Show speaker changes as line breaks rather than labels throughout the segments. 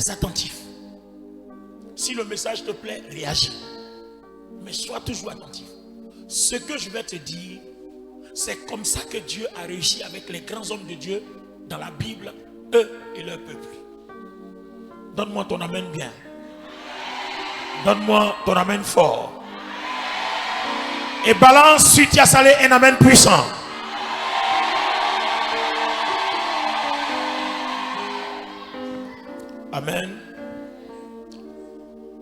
très attentif. Si le message te plaît, réagis. Mais sois toujours attentif. Ce que je vais te dire, c'est comme ça que Dieu a réussi avec les grands hommes de Dieu dans la Bible, eux et leur peuple. Donne-moi ton amen bien. Donne-moi ton amen fort. Et balance sur Tia Salé un amen puissant. Amen.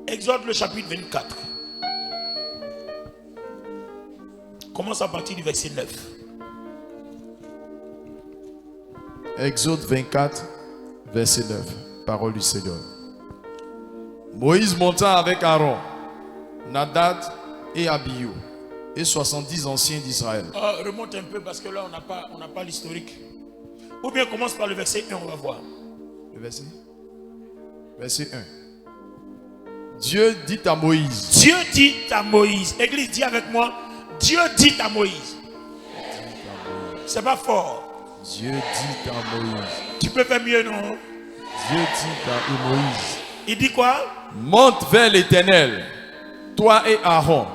Exode le chapitre 24. Commence à partir du verset 9.
Exode 24, verset 9. Parole du Seigneur. Moïse monta avec Aaron, Nadab et Abihu et 70 anciens d'Israël.
Remonte un peu parce que là on n'a pas l'historique. Ou bien commence par le verset 1, on va voir.
Le verset 1. Dieu dit à Moïse.
Dieu dit à Moïse. Église, dis avec moi. Dieu dit à Moïse. C'est pas fort.
Dieu dit à Moïse.
Tu peux faire mieux, non?
Dieu dit à Moïse.
Il dit quoi?
Monte vers l'Éternel, toi et Aaron,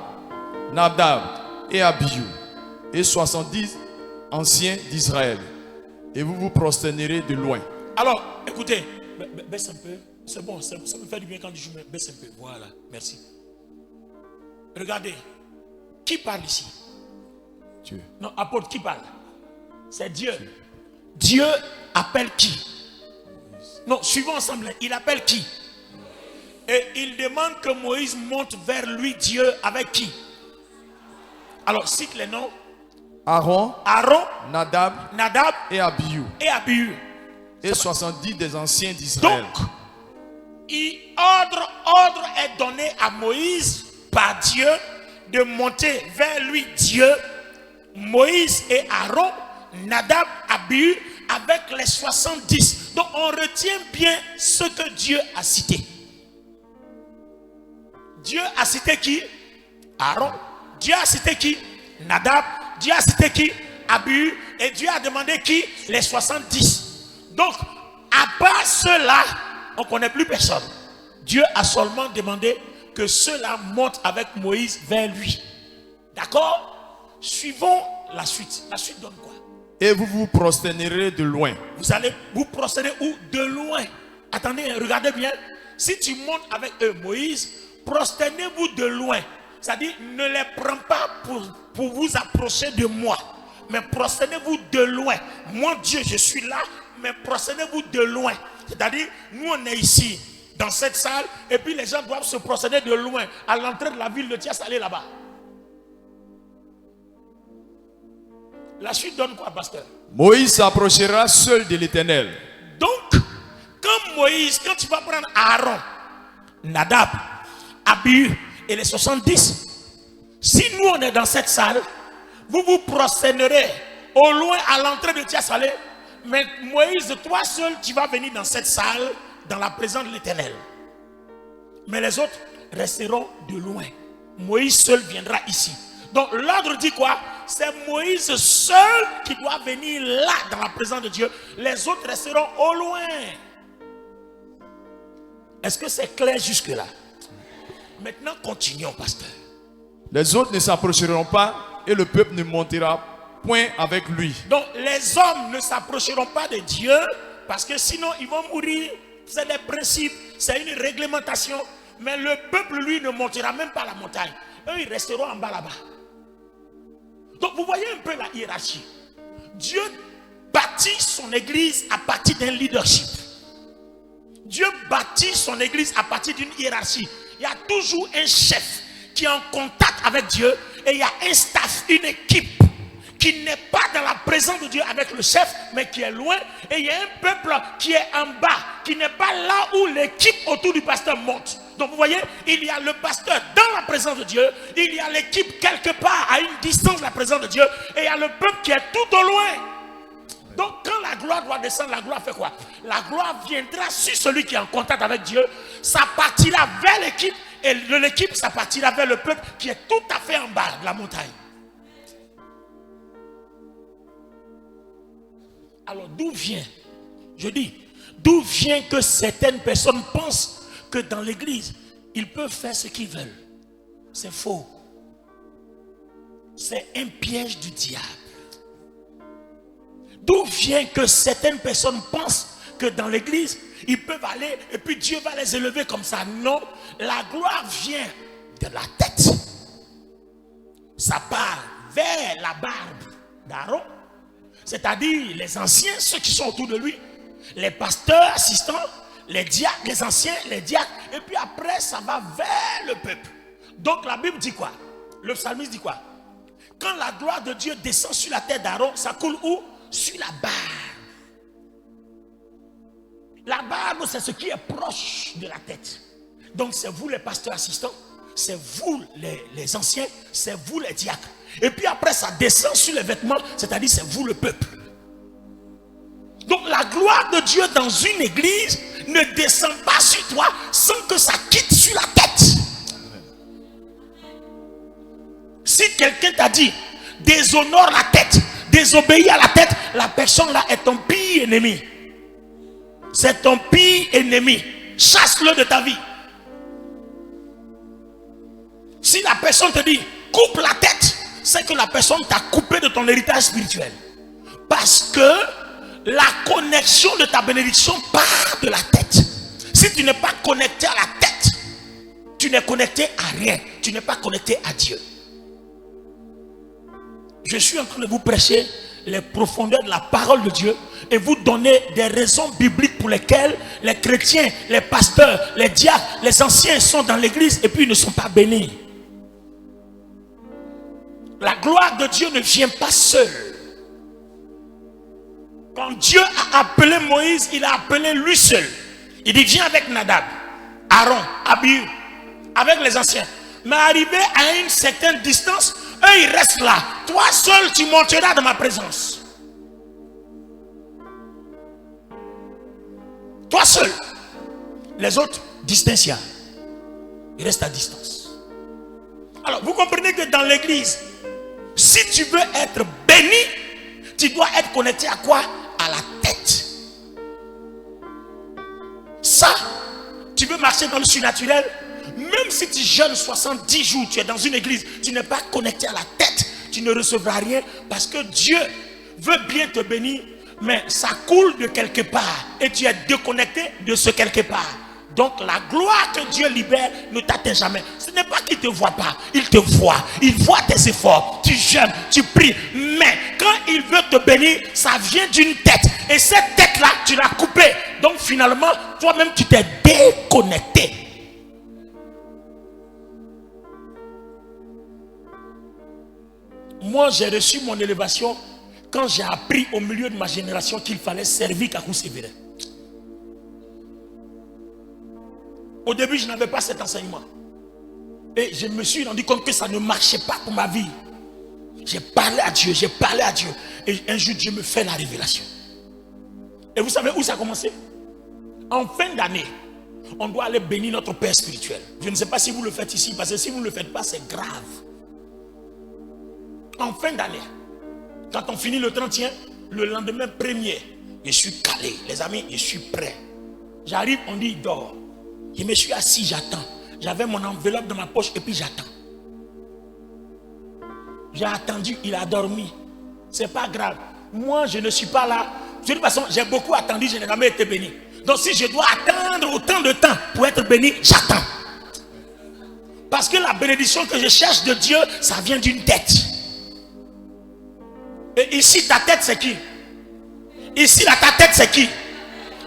Nadab et Abihu, et 70 anciens d'Israël, et vous vous prosternerez de loin.
Alors, écoutez, baisse un peu. C'est bon, ça me fait du bien quand je joue, mais baisse un peu. Voilà, merci. Regardez, qui parle ici?
Dieu.
Non, apôtre, qui parle? C'est Dieu. Dieu appelle qui? Non, suivons ensemble. Il appelle qui? Et il demande que Moïse monte vers lui, Dieu, avec qui? Alors, cite les noms.
Aaron, Nadab et Abihu. Et 70 des anciens d'Israël.
Donc, ordre est donné à Moïse par Dieu de monter vers lui, Dieu, Moïse et Aaron, Nadab, Abihu, avec les 70. Donc, on retient bien ce que Dieu a cité. Dieu a cité qui? Aaron. Dieu a cité qui? Nadab. Dieu a cité qui? Abihu. Et Dieu a demandé qui? Les 70. Donc, à part ceux-là, on ne connaît plus personne. Dieu a seulement demandé que ceux-là montent avec Moïse vers lui. D'accord? Suivons la suite. La suite donne quoi?
Et vous vous prosternerez de loin.
Vous allez vous prosterner où? De loin. Attendez, regardez bien. Si tu montes avec eux, Moïse, prosternez-vous de loin. C'est-à-dire, ne les prends pas pour vous approcher de moi. Mais prosternez-vous de loin. Moi, Dieu, je suis là, mais prosternez-vous de loin. C'est-à-dire, nous, on est ici, dans cette salle, et puis les gens doivent se prosterner de loin, à l'entrée de la ville de Tia Salé là-bas. La suite donne quoi, pasteur?
Moïse s'approchera seul de l'Éternel.
Donc, quand tu vas prendre Aaron, Nadab, Abihu et les 70, si nous on est dans cette salle, vous vous prosternerez au loin à l'entrée de Tia Salé. Mais Moïse, toi seul, tu vas venir dans cette salle, dans la présence de l'Éternel. Mais les autres resteront de loin. Moïse seul viendra ici. Donc l'ordre dit quoi? C'est Moïse seul qui doit venir là, dans la présence de Dieu. Les autres resteront au loin. Est-ce que c'est clair jusque-là? Maintenant, continuons, pasteur.
Les autres ne s'approcheront pas et le peuple ne montera point avec lui.
Donc, les hommes ne s'approcheront pas de Dieu parce que sinon, ils vont mourir. C'est des principes, c'est une réglementation. Mais le peuple, lui, ne montera même pas la montagne. Eux, ils resteront en bas là-bas. Donc, vous voyez un peu la hiérarchie. Dieu bâtit son église à partir d'un leadership. Dieu bâtit son église à partir d'une hiérarchie. Il y a toujours un chef qui est en contact avec Dieu et il y a un staff, une équipe qui n'est pas dans la présence de Dieu avec le chef, mais qui est loin. Et il y a un peuple qui est en bas, qui n'est pas là où l'équipe autour du pasteur monte. Donc vous voyez, il y a le pasteur dans la présence de Dieu, il y a l'équipe quelque part à une distance de la présence de Dieu, et il y a le peuple qui est tout au loin. Donc quand la gloire doit descendre, la gloire fait quoi? La gloire viendra sur celui qui est en contact avec Dieu, ça partira vers l'équipe, et de l'équipe, ça partira vers le peuple qui est tout à fait en bas de la montagne. Alors d'où vient, je dis, D'où vient que certaines personnes pensent que dans l'église, ils peuvent faire ce qu'ils veulent. C'est faux. C'est un piège du diable. D'où vient que certaines personnes pensent que dans l'église, ils peuvent aller et puis Dieu va les élever comme ça. Non, la gloire vient de la tête. Ça part vers la barbe d'Aaron, c'est-à-dire les anciens, ceux qui sont autour de lui, les pasteurs, assistants, les diacres, les anciens, les diacres, et puis après ça va vers le peuple. Donc la Bible dit quoi? Le psalmiste dit quoi? Quand la gloire de Dieu descend sur la tête d'Aaron, ça coule où? Sur la barbe. La barbe, c'est ce qui est proche de la tête. Donc c'est vous les pasteurs assistants, c'est vous les anciens, c'est vous les diacres. Et puis après ça descend sur les vêtements, c'est-à-dire c'est vous le peuple. Donc la gloire de Dieu dans une église ne descend pas sur toi sans que ça quitte sur la tête. Si quelqu'un t'a dit déshonore la tête, désobéis à la tête, la personne là est ton pire ennemi. C'est ton pire ennemi. Chasse-le de ta vie. Si la personne te dit coupe la tête, c'est que la personne t'a coupé de ton héritage spirituel. Parce que la connexion de ta bénédiction part de la tête. Si tu n'es pas connecté à la tête, tu n'es connecté à rien. Tu n'es pas connecté à Dieu. Je suis en train de vous prêcher les profondeurs de la parole de Dieu et vous donner des raisons bibliques pour lesquelles les chrétiens, les pasteurs, les diacres, les anciens sont dans l'église et puis ils ne sont pas bénis. La gloire de Dieu ne vient pas seule. Quand Dieu a appelé Moïse, il a appelé lui seul. Il dit viens avec Nadab, Aaron, Abihu, avec les anciens. Mais arrivé à une certaine distance, eux ils restent là. Toi seul tu monteras dans ma présence. Toi seul. Les autres, distinction. Ils restent à distance. Alors vous comprenez que dans l'église, si tu veux être béni, tu dois être connecté à quoi? À la tête. Ça, tu veux marcher dans le surnaturel, même si tu jeûnes 70 jours, tu es dans une église, tu n'es pas connecté à la tête, tu ne recevras rien parce que Dieu veut bien te bénir, mais ça coule de quelque part et tu es déconnecté de ce quelque part. Donc la gloire que Dieu libère ne t'atteint jamais. Ce n'est pas qu'il ne te voit pas, il te voit. Il voit tes efforts, tu jeûnes, tu pries. Mais quand il veut te bénir, ça vient d'une tête. Et cette tête-là, tu l'as coupée. Donc finalement, toi-même, tu t'es déconnecté. Moi, j'ai reçu mon élévation quand j'ai appris au milieu de ma génération qu'il fallait servir Kakou Sévérin. Au début, je n'avais pas cet enseignement. Et je me suis rendu compte que ça ne marchait pas pour ma vie. J'ai parlé à Dieu, j'ai parlé à Dieu. Et un jour, Dieu me fait la révélation. Et vous savez où ça a commencé? En fin d'année, on doit aller bénir notre Père spirituel. Je ne sais pas si vous le faites ici, parce que si vous ne le faites pas, c'est grave. En fin d'année, quand on finit le 31, le lendemain 1er, je suis calé. Les amis, je suis prêt. J'arrive, on dit, il dort. Je me suis assis, j'attends. J'avais mon enveloppe dans ma poche et puis j'attends. J'ai attendu, il a dormi. C'est pas grave. Moi, je ne suis pas là. De toute façon, j'ai beaucoup attendu, je n'ai jamais été béni. Donc si je dois attendre autant de temps pour être béni, j'attends. Parce que la bénédiction que je cherche de Dieu, ça vient d'une tête. Et ici, ta tête, c'est qui? Ici, là, ta tête, c'est qui?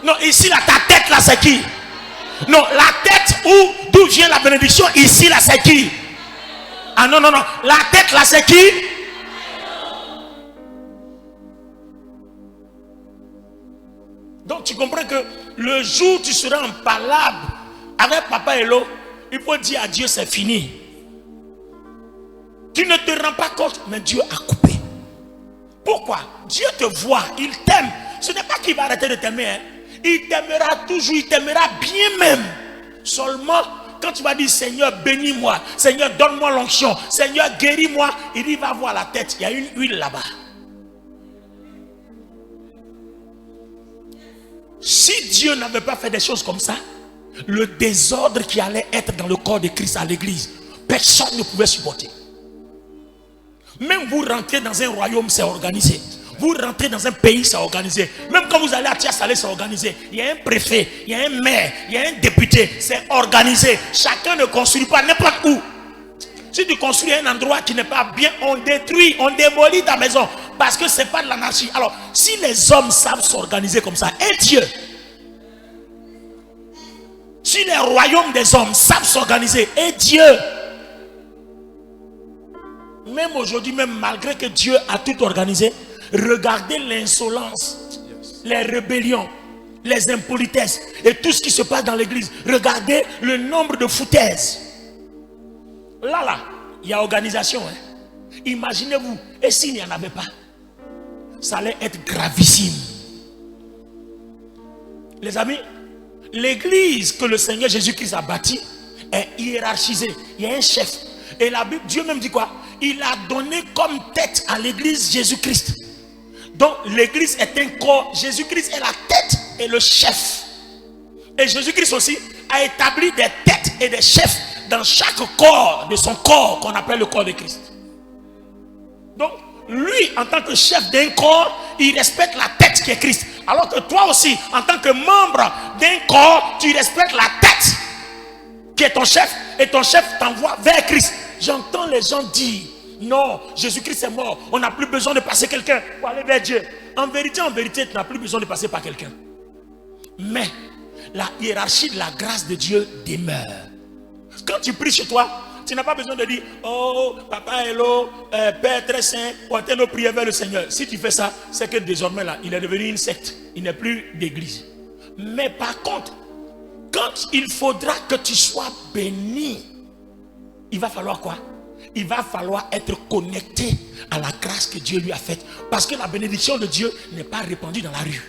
Non, ici, là, ta tête, là, c'est qui? Non, la tête d'où vient la bénédiction, ici, là, c'est qui? Ah non, non, non. La tête, là, c'est qui? Donc, tu comprends que le jour où tu seras en palabre avec Papa Hello, il faut dire à Dieu, c'est fini. Tu ne te rends pas compte, mais Dieu a coupé. Pourquoi? Dieu te voit, il t'aime. Ce n'est pas qu'il va arrêter de t'aimer, hein. Il t'aimera toujours, il t'aimera bien même. Seulement, quand tu vas dire Seigneur, bénis-moi, Seigneur, donne-moi l'onction, Seigneur, guéris-moi, il dit, va voir la tête, il y a une huile là-bas. Si Dieu n'avait pas fait des choses comme ça, le désordre qui allait être dans le corps de Christ à l'église, personne ne pouvait supporter. Même vous rentrez dans un royaume, c'est organisé. Vous rentrez dans un pays, c'est organisé. Même quand vous allez à Tiasalé, c'est organisé. Il y a un préfet, il y a un maire, il y a un député, c'est organisé. Chacun ne construit pas n'importe où. Si tu construis un endroit qui n'est pas bien, on détruit, on démolit ta maison. Parce que ce n'est pas de l'anarchie. Alors, si les hommes savent s'organiser comme ça, et Dieu, si les royaumes des hommes savent s'organiser, et Dieu, même aujourd'hui, même malgré que Dieu a tout organisé, regardez l'insolence, les rébellions, les impolitesses et tout ce qui se passe dans l'église. Regardez le nombre de foutaises. Là, il y a organisation. Imaginez-vous, et s'il n'y en avait pas, ça allait être gravissime. Les amis, l'église que le Seigneur Jésus-Christ a bâtie est hiérarchisée. Il y a un chef. Et la Bible, Dieu même dit quoi? Il a donné comme tête à l'église Jésus-Christ. Donc l'église est un corps. Jésus-Christ est la tête et le chef. Et Jésus-Christ aussi a établi des têtes et des chefs dans chaque corps de son corps qu'on appelle le corps de Christ. Donc lui, en tant que chef d'un corps, il respecte la tête qui est Christ. Alors que toi aussi, en tant que membre d'un corps, tu respectes la tête qui est ton chef. Et ton chef t'envoie vers Christ. J'entends les gens dire, non, Jésus-Christ est mort, on n'a plus besoin de passer quelqu'un pour aller vers Dieu. En vérité, tu n'as plus besoin de passer par quelqu'un. Mais la hiérarchie de la grâce de Dieu demeure. Quand tu pries chez toi, tu n'as pas besoin de dire, oh, papa hello, Père très saint, portez nos prières vers le Seigneur. Si tu fais ça, c'est que désormais là, il est devenu une secte. Il n'est plus d'église. Mais par contre, quand il faudra que tu sois béni, il va falloir quoi? Il va falloir être connecté à la grâce que Dieu lui a faite. Parce que la bénédiction de Dieu n'est pas répandue dans la rue.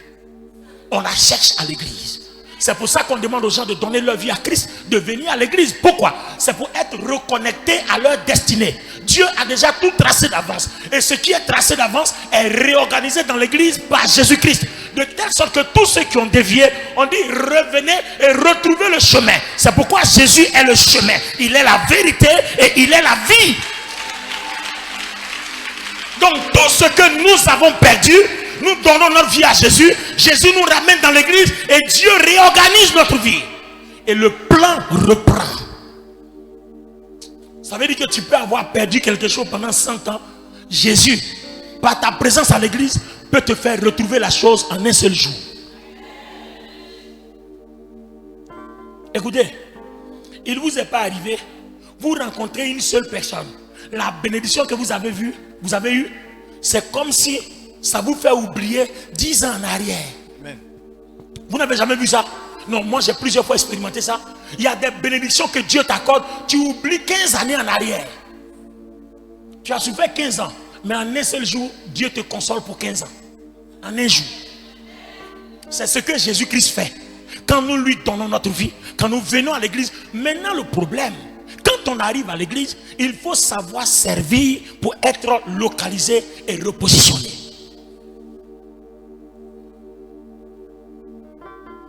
On la cherche à l'église. C'est pour ça qu'on demande aux gens de donner leur vie à Christ, de venir à l'église. Pourquoi? C'est pour être reconnectés à leur destinée. Dieu a déjà tout tracé d'avance. Et ce qui est tracé d'avance est réorganisé dans l'église par Jésus-Christ. De telle sorte que tous ceux qui ont dévié, on dit revenez et retrouvez le chemin. C'est pourquoi Jésus est le chemin. Il est la vérité et il est la vie. Donc tout ce que nous avons perdu, nous donnons notre vie à Jésus. Jésus nous ramène dans l'église et Dieu réorganise notre vie. Et le plan reprend. Ça veut dire que tu peux avoir perdu quelque chose pendant 100 ans. Jésus, par ta présence à l'église, peut te faire retrouver la chose en un seul jour. Écoutez, il ne vous est pas arrivé, vous rencontrez une seule personne. La bénédiction que vous avez eue, c'est comme si ça vous fait oublier 10 ans en arrière. Amen. Vous n'avez jamais vu ça? Non, moi j'ai plusieurs fois expérimenté ça. Il y a des bénédictions que Dieu t'accorde, tu oublies 15 années en arrière. Tu as souffert 15 ans, mais en un seul jour, Dieu te console pour 15 ans. En un jour. C'est ce que Jésus-Christ fait. Quand nous lui donnons notre vie, quand nous venons à l'église, maintenant le problème, quand on arrive à l'église, il faut savoir servir pour être localisé et repositionné.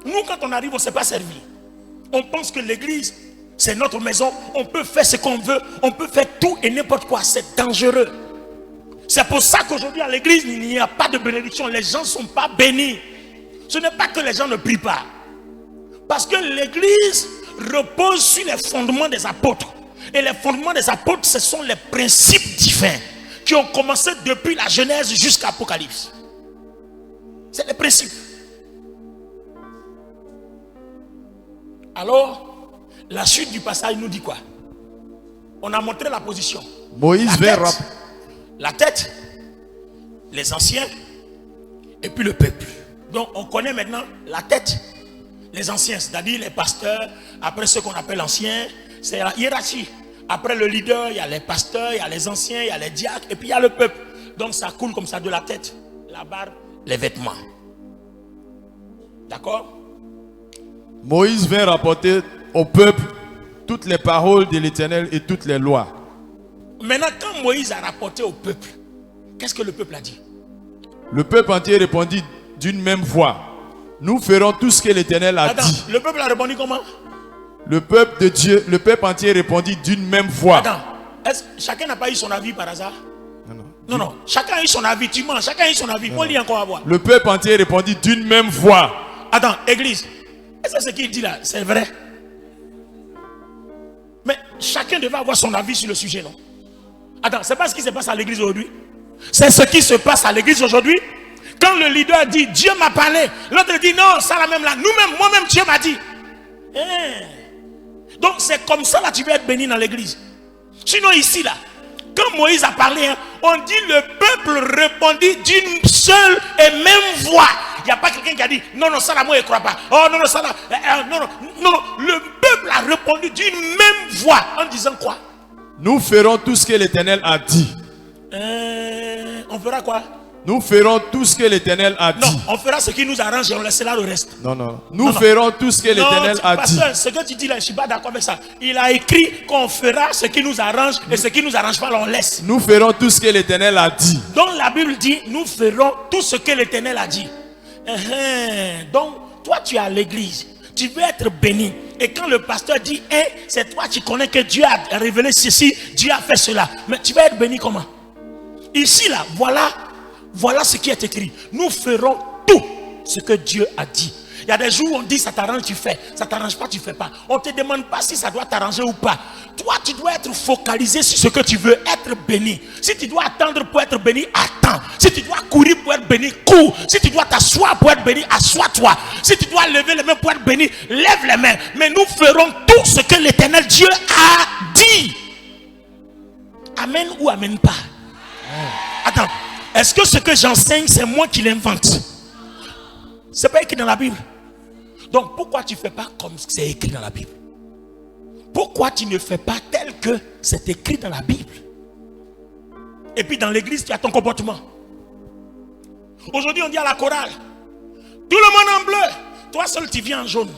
Nous, quand on arrive, on ne sait pas servir. On pense que l'église, c'est notre maison. On peut faire ce qu'on veut. On peut faire tout et n'importe quoi. C'est dangereux. C'est pour ça qu'aujourd'hui, à l'église, il n'y a pas de bénédiction. Les gens ne sont pas bénis. Ce n'est pas que les gens ne prient pas. Parce que l'église repose sur les fondements des apôtres. Et les fondements des apôtres, ce sont les principes divins qui ont commencé depuis la Genèse jusqu'à l'Apocalypse. C'est les principes. Alors, la suite du passage nous dit quoi? On a montré la position.
Moïse
la tête, les anciens, et puis le peuple. Donc, on connaît maintenant la tête, les anciens, c'est-à-dire les pasteurs. Après ceux qu'on appelle anciens, c'est la hiérarchie. Après le leader, il y a les pasteurs, il y a les anciens, il y a les diacres, et puis il y a le peuple. Donc, ça coule comme ça de la tête, la barbe, les vêtements. D'accord?
Moïse vint rapporter au peuple toutes les paroles de l'Éternel et toutes les lois.
Maintenant, quand Moïse a rapporté au peuple, qu'est-ce que le peuple a dit?
Le peuple entier répondit d'une même voix: Nous ferons tout ce que l'Éternel a
Attends,
dit.
le peuple a répondu comment?
Le peuple de Dieu, le peuple entier répondit d'une même voix.
Attends, chacun n'a pas eu son avis par hasard?
Non.
Non. Chacun a eu son avis. Tu mens. Chacun a eu son avis. Faut lire encore à voir.
Le peuple entier répondit d'une même voix.
Attends, église. Est-ce que ce qu'il dit là, c'est vrai? Mais chacun devait avoir son avis sur le sujet, non? Attends, c'est pas ce qui se passe à l'église aujourd'hui. C'est ce qui se passe à l'église aujourd'hui. Quand le leader dit Dieu m'a parlé, l'autre dit non, ça la même là. Nous-mêmes, moi-même, Dieu m'a dit. Donc c'est comme ça là tu vas être béni dans l'église. Sinon ici là, quand Moïse a parlé, on dit le peuple répondit d'une seule et même voix. Il n'y a pas quelqu'un qui a dit non, ça là moi je ne crois pas. Oh non, ça là, non. Le peuple a répondu d'une même voix en disant quoi?
Nous ferons tout ce que l'Éternel a dit.
On fera quoi?
Nous ferons tout ce que l'Éternel a dit.
Non, on fera ce qui nous arrange et on laissera le reste.
Non. Nous ferons tout ce que l'Éternel a dit.
Pasteur, ce que tu dis là, je ne suis pas d'accord avec ça. Il a écrit qu'on fera ce qui nous arrange et ce qui ne nous arrange pas, on laisse.
Nous ferons tout ce que l'Éternel a dit.
Donc la Bible dit, nous ferons tout ce que l'Éternel a dit. Donc, toi tu es à l'église, tu veux être béni. Et quand le pasteur dit, c'est toi qui connais que Dieu a révélé ceci, Dieu a fait cela. Mais tu vas être béni comment? Ici là, voilà ce qui est écrit. Nous ferons tout ce que Dieu a dit. Il y a des jours où on dit ça t'arrange, tu fais. Ça t'arrange pas, tu fais pas. On ne te demande pas si ça doit t'arranger ou pas. Toi, tu dois être focalisé sur ce que tu veux, être béni. Si tu dois attendre pour être béni, attends. Si tu dois courir pour être béni, cours. Si tu dois t'asseoir pour être béni, assois-toi. Si tu dois lever les mains pour être béni, lève les mains. Mais nous ferons tout ce que l'Éternel Dieu a dit. Amen ou amen pas? Attends. Est-ce que ce que j'enseigne, c'est moi qui l'invente? C'est pas écrit dans la Bible. Donc pourquoi tu ne fais pas comme c'est écrit dans la Bible? Pourquoi tu ne fais pas tel que c'est écrit dans la Bible? Et puis dans l'église, tu as ton comportement. Aujourd'hui, on dit à la chorale, tout le monde en bleu, toi seul tu viens en jaune.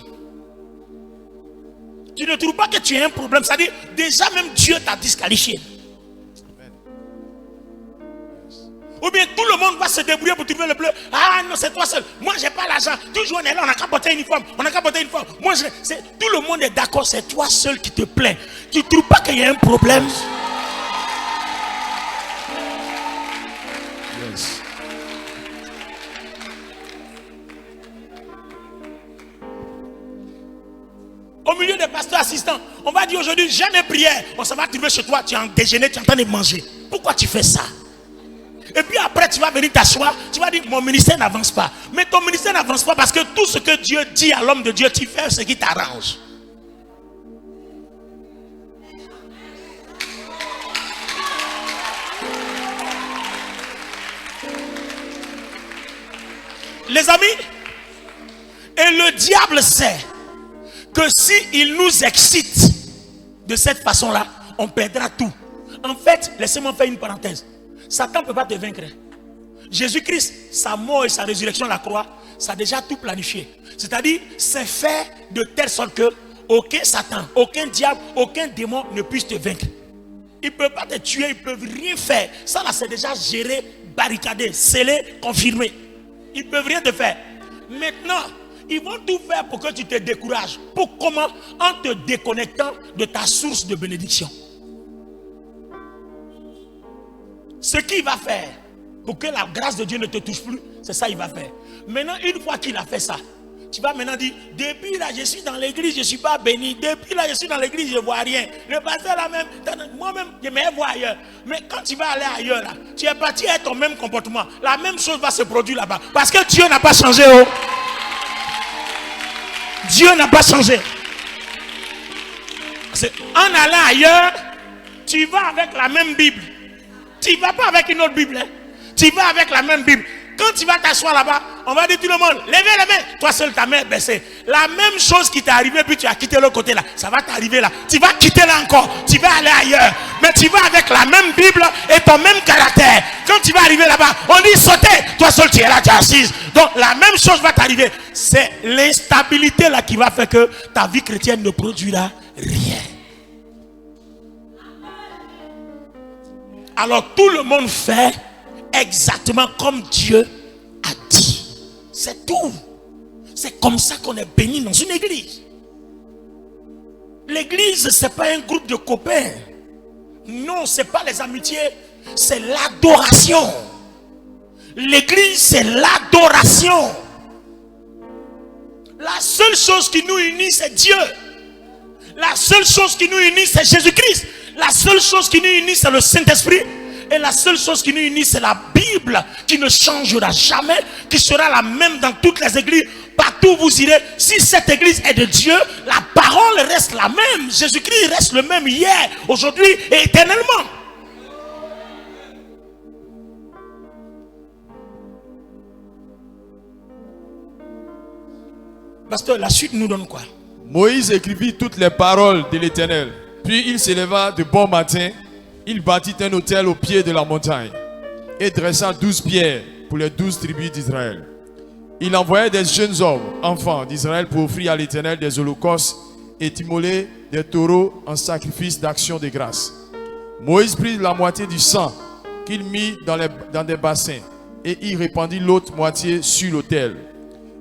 Tu ne trouves pas que tu as un problème? C'est-à-dire, déjà même Dieu t'a disqualifié. Ou bien tout le monde va se débrouiller pour trouver le bleu. Ah non, c'est toi seul. Moi, j'ai pas l'argent. Toujours on est là, on n'a qu'à porter une uniforme. Moi, tout le monde est d'accord, c'est toi seul qui te plains. Tu ne trouves pas qu'il y a un problème?
Yes.
Au milieu des pasteurs assistants, on va dire aujourd'hui, jeûne et prière. On s'en va trouver chez toi, tu es en déjeuner, tu es en train de manger. Pourquoi tu fais ça? Et puis après, tu vas venir t'asseoir, tu vas dire, mon ministère n'avance pas. Mais ton ministère n'avance pas parce que tout ce que Dieu dit à l'homme de Dieu, tu fais ce qui t'arrange. Les amis, et le diable sait que s'il nous excite de cette façon-là, on perdra tout. En fait, laissez-moi faire une parenthèse. Satan ne peut pas te vaincre. Jésus-Christ, sa mort et sa résurrection à la croix, ça a déjà tout planifié. C'est-à-dire, c'est fait de telle sorte que aucun Satan, aucun diable, aucun démon ne puisse te vaincre. Ils ne peuvent pas te tuer, ils ne peuvent rien faire. Ça là, c'est déjà géré, barricadé, scellé, confirmé. Ils ne peuvent rien te faire. Maintenant, ils vont tout faire pour que tu te décourages. Pour comment? En te déconnectant de ta source de bénédiction. Ce qu'il va faire pour que la grâce de Dieu ne te touche plus, c'est ça qu'il va faire. Maintenant, une fois qu'il a fait ça, tu vas maintenant dire, depuis là je suis dans l'église, je ne suis pas béni. Depuis là je suis dans l'église, je ne vois rien. Le pasteur là même, moi-même, je me vois ailleurs. Mais quand tu vas aller ailleurs, là, tu es parti avec ton même comportement. La même chose va se produire là-bas. Parce que Dieu n'a pas changé. Oh. Dieu n'a pas changé. En allant ailleurs, tu vas avec la même Bible. Tu ne vas pas avec une autre Bible. Hein? Tu vas avec la même Bible. Quand tu vas t'asseoir là-bas, on va dire tout le monde, levez les mains. Toi seul, ta main est baissée. La même chose qui t'est arrivée, puis tu as quitté l'autre côté là. Ça va t'arriver là. Tu vas quitter là encore. Tu vas aller ailleurs. Mais tu vas avec la même Bible et ton même caractère. Quand tu vas arriver là-bas, on dit sauter. Toi seul, tu es là, tu es assise. Donc la même chose va t'arriver. C'est l'instabilité là qui va faire que ta vie chrétienne ne produira rien. Alors tout le monde fait exactement comme Dieu a dit. C'est tout. C'est comme ça qu'on est béni dans une église. L'église, ce n'est pas un groupe de copains. Non, ce n'est pas les amitiés, c'est l'adoration. L'église, c'est l'adoration. La seule chose qui nous unit, c'est Dieu. La seule chose qui nous unit, c'est Jésus-Christ. La seule chose qui nous unit, c'est le Saint-Esprit. Et la seule chose qui nous unit, c'est la Bible, qui ne changera jamais, qui sera la même dans toutes les églises. Partout où vous irez, si cette église est de Dieu, la parole reste la même. Jésus-Christ reste le même hier, aujourd'hui et éternellement. Pasteur, la suite nous donne quoi?
Moïse écrivit toutes les paroles de l'Éternel. Puis il s'éleva de bon matin. Il bâtit un autel au pied de la montagne et dressa 12 pierres pour les 12 tribus d'Israël. Il envoya des jeunes hommes, enfants d'Israël, pour offrir à l'Éternel des holocaustes et immoler des taureaux en sacrifice d'action de grâce. Moïse prit la moitié du sang qu'il mit dans des bassins et y répandit l'autre moitié sur l'autel.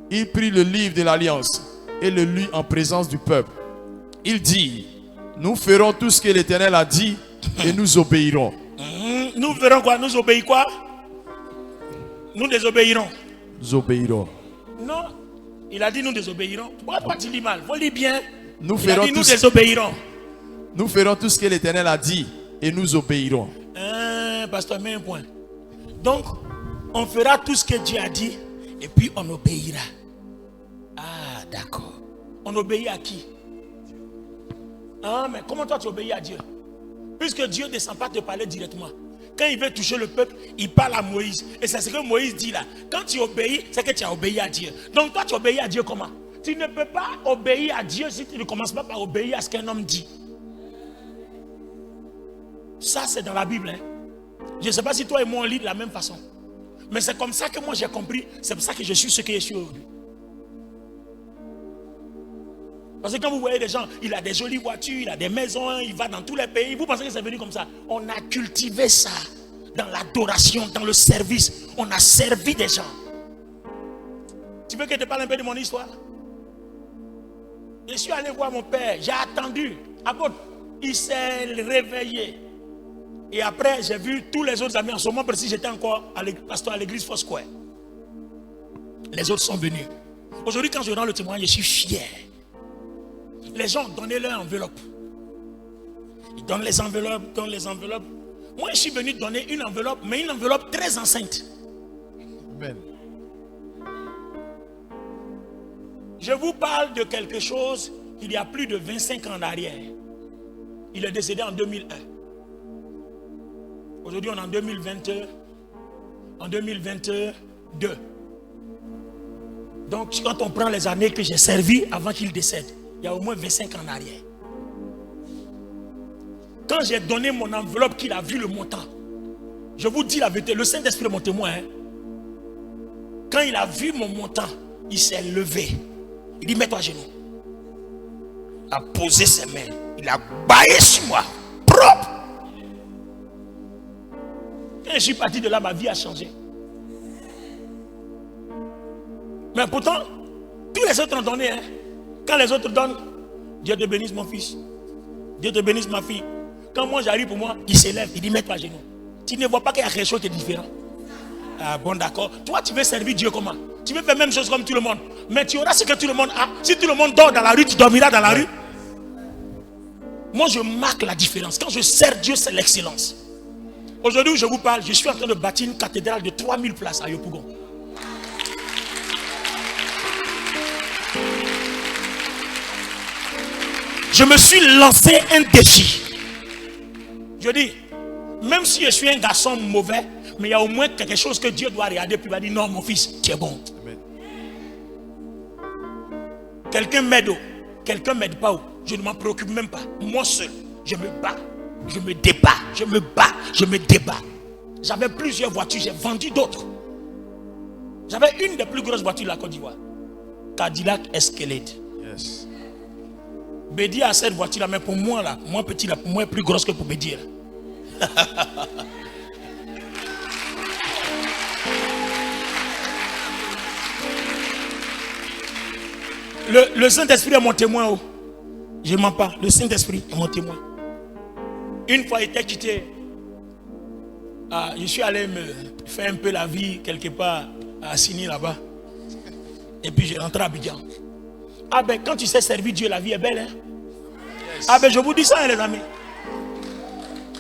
Il prit le livre de l'Alliance et le lut en présence du peuple. Il dit: nous ferons tout ce que l'Éternel a dit et nous obéirons.
Nous ferons quoi? Nous obéirons quoi? Nous désobéirons.
Nous obéirons.
Non, il a dit nous désobéirons. Pourquoi tu lis mal? Faut lire bien.
Nous
Il a
ferons
dit nous désobéirons.
Nous ferons tout ce que l'Éternel a dit et nous obéirons.
Pasteur, mets un point. Donc, on fera tout ce que Dieu a dit et puis on obéira. Ah, d'accord. On obéit à qui? Ah, mais comment toi tu obéis à Dieu? Puisque Dieu ne descend pas te parler directement. Quand il veut toucher le peuple, il parle à Moïse. Et c'est ce que Moïse dit là. Quand tu obéis, c'est que tu as obéi à Dieu. Donc toi tu obéis à Dieu comment? Tu ne peux pas obéir à Dieu si tu ne commences pas par obéir à ce qu'un homme dit. Ça c'est dans la Bible. Hein? Je ne sais pas si toi et moi on lit de la même façon. Mais c'est comme ça que moi j'ai compris. C'est pour ça que je suis ce que je suis aujourd'hui. Parce que quand vous voyez des gens, il a des jolies voitures, il a des maisons, il va dans tous les pays. Vous pensez que c'est venu comme ça? On a cultivé ça dans l'adoration, dans le service. On a servi des gens. Tu veux que je te parle un peu de mon histoire? Je suis allé voir mon père, j'ai attendu. Apôtre, il s'est réveillé. Et après, j'ai vu tous les autres amis. En ce moment précis, j'étais encore pasteur à l'église Foursquare. Les autres sont venus. Aujourd'hui, quand je rends le témoignage, je suis fier. Les gens donnaient leur enveloppe. Ils donnent les enveloppes, Moi, je suis venu donner une enveloppe, mais une enveloppe très enceinte.
Amen.
Je vous parle de quelque chose il y a plus de 25 ans en arrière. Il est décédé en 2001. Aujourd'hui, on est en 2022. En 2022. Donc, quand on prend les années que j'ai servi avant qu'il décède, il y a au moins 25 ans en arrière. Quand j'ai donné mon enveloppe, qu'il a vu le montant, je vous dis la vérité, le Saint-Esprit est mon témoin. Hein? Quand il a vu mon montant, il s'est levé. Il dit: mets-toi à genoux. Il a posé ses mains. Il a baillé sur moi. Propre. Quand je suis parti de là, ma vie a changé. Mais pourtant, tous les autres ont donné. Hein? Quand les autres donnent, Dieu te bénisse mon fils. Dieu te bénisse ma fille. Quand moi j'arrive pour moi, il s'élève, il dit: mets-toi à genoux. Tu ne vois pas qu'il y a quelque chose qui est différent. Ah bon, d'accord. Toi tu veux servir Dieu comment? Tu veux faire la même chose comme tout le monde. Mais tu auras ce que tout le monde a. Si tout le monde dort dans la rue, tu dormiras dans la rue. Moi je marque la différence. Quand je sers Dieu, c'est l'excellence. Aujourd'hui où je vous parle, je suis en train de bâtir une cathédrale de 3000 places à Yopougon. Je me suis lancé un défi. Je dis, même si je suis un garçon mauvais, mais il y a au moins quelque chose que Dieu doit regarder, puis il va dire: non mon fils, tu es bon. Amen. Quelqu'un m'aide, quelqu'un m'aide pas, je ne m'en préoccupe même pas. Moi seul, je me bats, je me débat, je me bats, je me débat. J'avais plusieurs voitures, j'ai vendu d'autres. J'avais une des plus grosses voitures de la Côte d'Ivoire, Cadillac Escalade.
Yes.
Bédi a cette voiture là, mais pour moi là, moi petit là, pour moi plus grosse que pour Bédi. Le Saint-Esprit est mon témoin. Oh. Je ne mens pas. Le Saint-Esprit est mon témoin. Une fois, il était quitté. Je suis allé me faire un peu la vie quelque part à Sini là-bas. Et puis, je rentré à Abidjan. Ah ben, quand tu sais servir Dieu, la vie est belle. Hein? Yes. Ah ben, je vous dis ça, hein, les amis.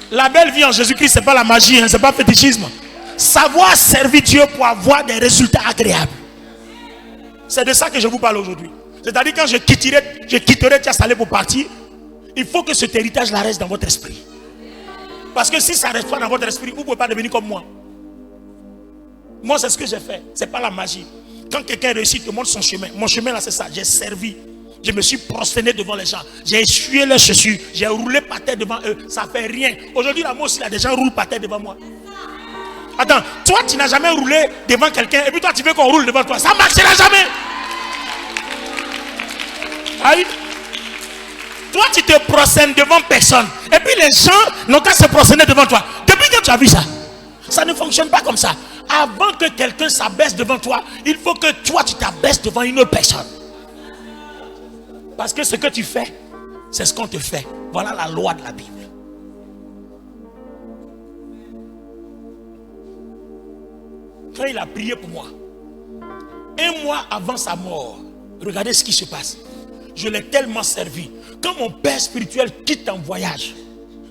La belle vie en Jésus-Christ, ce n'est pas la magie, hein, ce n'est pas le fétichisme. Savoir servir Dieu pour avoir des résultats agréables. C'est de ça que je vous parle aujourd'hui. C'est-à-dire quand je quitterai Tiasalé pour partir, il faut que cet héritage-là reste dans votre esprit. Parce que si ça ne reste pas dans votre esprit, vous ne pouvez pas devenir comme moi. Moi, c'est ce que j'ai fait. Ce n'est pas la magie. Quand quelqu'un réussit, te montre son chemin. Mon chemin, là, c'est ça. J'ai servi. Je me suis prosterné devant les gens. J'ai essuyé leurs chaussures. J'ai roulé par terre devant eux. Ça ne fait rien. Aujourd'hui, là, moi aussi, là, des gens roulent par terre devant moi. Attends, toi, tu n'as jamais roulé devant quelqu'un. Et puis toi, tu veux qu'on roule devant toi. Ça ne marchera jamais. Aïe. Toi, tu te prosternes devant personne. Et puis les gens n'ont qu'à se prosterner devant toi. Depuis que tu as vu ça, ça ne fonctionne pas comme ça. Avant que quelqu'un s'abaisse devant toi, il faut que toi, tu t'abaisses devant une autre personne. Parce que ce que tu fais, c'est ce qu'on te fait. Voilà la loi de la Bible. Quand il a prié pour moi, un mois avant sa mort, regardez ce qui se passe. Je l'ai tellement servi. Quand mon père spirituel quitte en voyage,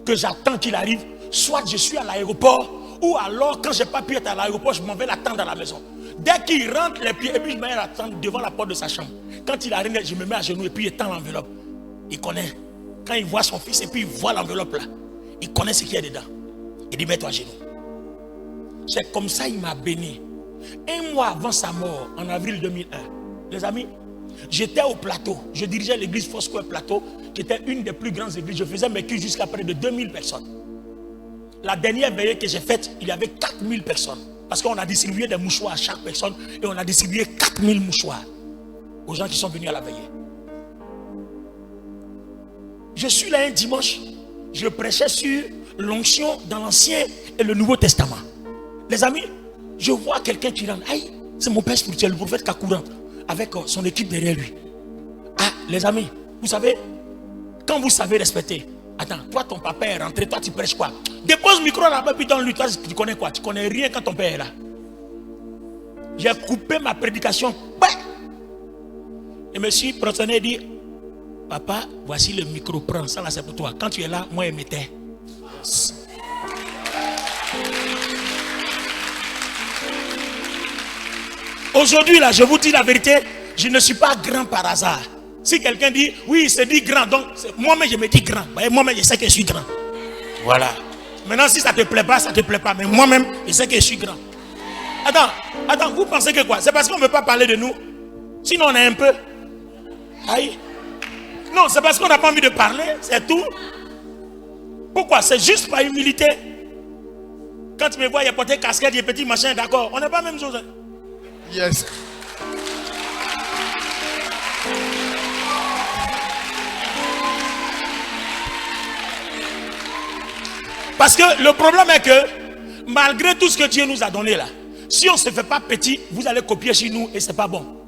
que j'attends qu'il arrive, soit je suis à l'aéroport, ou alors quand je n'ai pas pu être à l'aéroport, je m'en vais l'attendre à la maison. Dès qu'il rentre les pieds, et puis je me mets à l'attendre devant la porte de sa chambre. Quand il arrive, je me mets à genoux et puis il tend l'enveloppe. Il connaît. Quand il voit son fils et puis il voit l'enveloppe là, il connaît ce qu'il y a dedans. Il dit mets-toi à genoux. C'est comme ça il m'a béni. Un mois avant sa mort, en avril 2001, les amis, j'étais au plateau. Je dirigeais l'église Foursquare Plateau, qui était une des plus grandes églises. Je faisais mes cultes jusqu'à près de 2000 personnes. La dernière veillée que j'ai faite, il y avait 4000 personnes. Parce qu'on a distribué des mouchoirs à chaque personne et on a distribué 4000 mouchoirs aux gens qui sont venus à la veillée. Je suis là un dimanche, je prêchais sur l'onction dans l'Ancien et le Nouveau Testament. Les amis, je vois quelqu'un qui rentre. Aïe, c'est mon père spirituel, le prophète Kakouran, avec son équipe derrière lui. Ah, les amis, vous savez, quand vous savez respecter, attends, toi ton papa est rentré, toi tu prêches quoi? Dépose le micro là-bas, puis donne-lui, toi tu connais quoi? Tu connais rien quand ton père est là. J'ai coupé ma prédication. Et me suis prosterné et dit, papa, voici le micro, prends, ça là c'est pour toi. Quand tu es là, moi je m'étais. Aujourd'hui là, je vous dis la vérité, je ne suis pas grand par hasard. Si quelqu'un dit, oui, il se dit grand, donc moi-même je me dis grand. Moi-même je sais que je suis grand. Voilà. Maintenant si ça te plaît pas, ça te plaît pas. Mais moi-même, je sais que je suis grand. Attends, vous pensez que quoi? C'est parce qu'on ne veut pas parler de nous? Sinon on est un peu. Aïe. Non, c'est parce qu'on n'a pas envie de parler, c'est tout. Pourquoi? C'est juste par humilité. Quand tu me vois, il y a porté casquette, il y a petit machin, d'accord. On n'est pas la même chose. Hein?
Yes.
Parce que le problème est que malgré tout ce que Dieu nous a donné là, si on ne se fait pas petit, vous allez copier chez nous et c'est pas bon.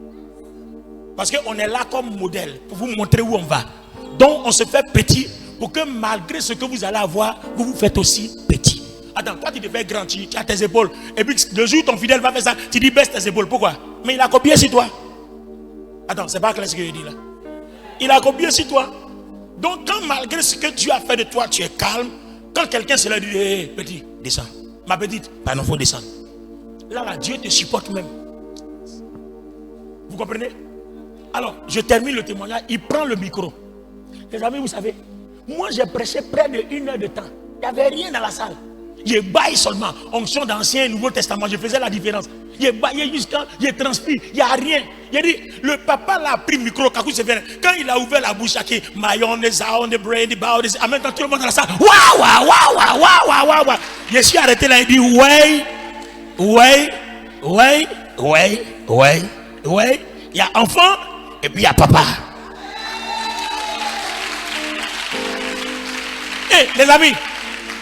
Parce qu'on est là comme modèle pour vous montrer où on va. Donc on se fait petit pour que malgré ce que vous allez avoir, vous vous faites aussi petit. Attends, toi tu te fais grand, tu as tes épaules. Et puis le jour où ton fidèle va faire ça, tu dis baisse tes épaules. Pourquoi? Mais il a copié sur toi. Attends, c'est pas clair ce que je dis là. Il a copié sur toi. Donc quand malgré ce que Dieu a fait de toi, tu es calme. Quand quelqu'un se l'a dit, hey, petit, descends. Ma petite, bah non, faut descendre. Là, Dieu te supporte même. Vous comprenez? Alors, je termine le témoignage. Il prend le micro. Les amis, vous savez, moi j'ai prêché près de 1 heure de temps. Il n'y avait rien dans la salle. Je baille seulement. Onction d'Ancien et Nouveau Testament. Je faisais la différence. Je baillais jusqu'à, je transpire. Il n'y a rien. Il a dit, le papa l'a pris le micro. Quand il a ouvert la bouche, il a dit, mayonnaise, on the brain, the bow, en même temps, tout le monde dans la salle. Waouh. Je suis arrêté là. Il dit, ouais. Il y a enfant et puis il y a papa. Hey, les amis,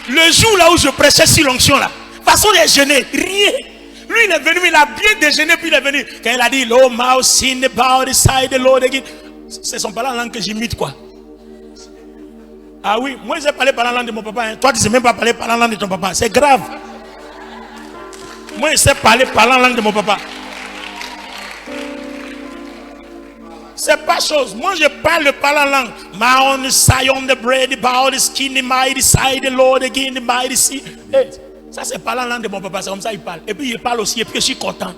le jour là où je prêchais sur l'onction là, façon de jeûner, rien. Lui il est venu, il a bien déjeuné, puis il est venu. Quand il a dit, Lord, mouse, in the bow, the side, the Lord again. C'est son parler en langue que j'imite, quoi. Ah oui, moi j'ai parlé par la langue de mon papa. Hein. Toi, tu ne sais même pas parler par la langue de ton papa. C'est grave. Moi, je sais parler par la langue de mon papa. C'est pas chose. Moi, je parle par la langue. My own side on the bread, about the skin, the mighty side, the Lord again, the mighty sea. Hey, ça, c'est par la langue de mon papa. C'est comme ça qu'il parle. Et puis, il parle aussi. Et puis, je suis content.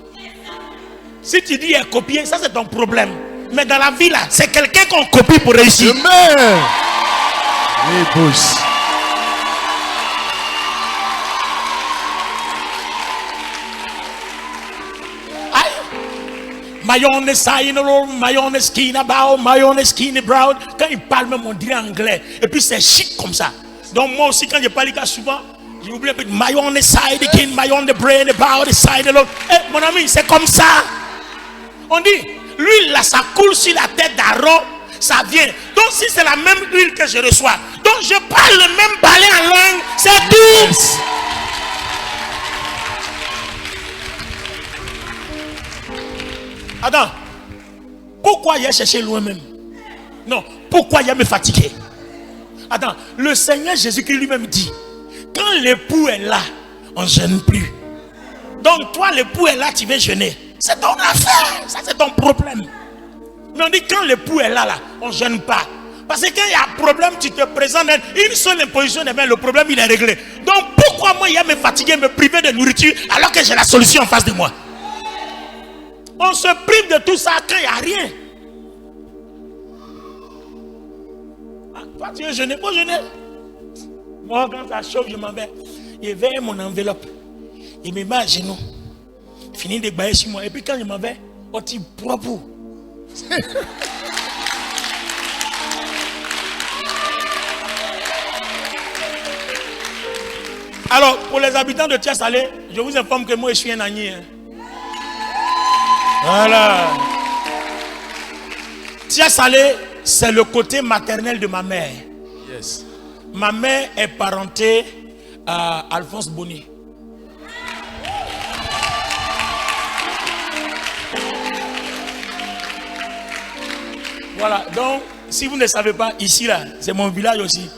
Si tu dis copier, ça, c'est ton problème. Mais dans la vie, là, c'est quelqu'un qu'on copie pour réussir.
Amen. Les boss.
Mayonnaise, mayonnaise, skin about, mayonnaise, skin brown. Quand il parle, même on dirait anglais. Et puis c'est chic comme ça. Donc moi aussi, quand je parle souvent, j'oublie un peu mayonnaise side, mayonnaise brain about the side. Eh, mon ami, c'est comme ça. On dit, l'huile là, ça coule sur la tête d'Aaron, ça vient. Donc si c'est la même huile que je reçois, donc je parle le même parler en langue, c'est tout.
Yes.
Attends, pourquoi il a cherché loin même? Non, pourquoi il a me fatigué? Attends, le Seigneur Jésus-Christ lui-même dit, quand l'époux est là, on ne jeûne plus. Donc toi, l'époux est là, tu veux jeûner. C'est ton affaire, ça c'est ton problème. Mais on dit quand l'époux est là, on ne jeûne pas. Parce que quand il y a un problème, tu te présentes une seule imposition, et bien le problème il est réglé. Donc pourquoi moi il a me fatiguer, me priver de nourriture alors que j'ai la solution en face de moi? On se prive de tout ça quand il n'y a rien. Ah, toi, tu veux jeûner, faut jeûner. Moi, quand ça chauffe, je m'en vais. Je vais mon enveloppe. Je me mets à genoux. Fini de bailler sur moi. Et puis quand je m'en vais, on t'y propre. Alors, pour les habitants de Thiès-Salé, je vous informe que moi, je suis un agni. Hein. Voilà. Thiès-Salé, c'est le côté maternel de ma mère.
Yes.
Ma mère est parentée à Alphonse Bonny. Voilà, donc, si vous ne savez pas, ici, là, c'est mon village aussi.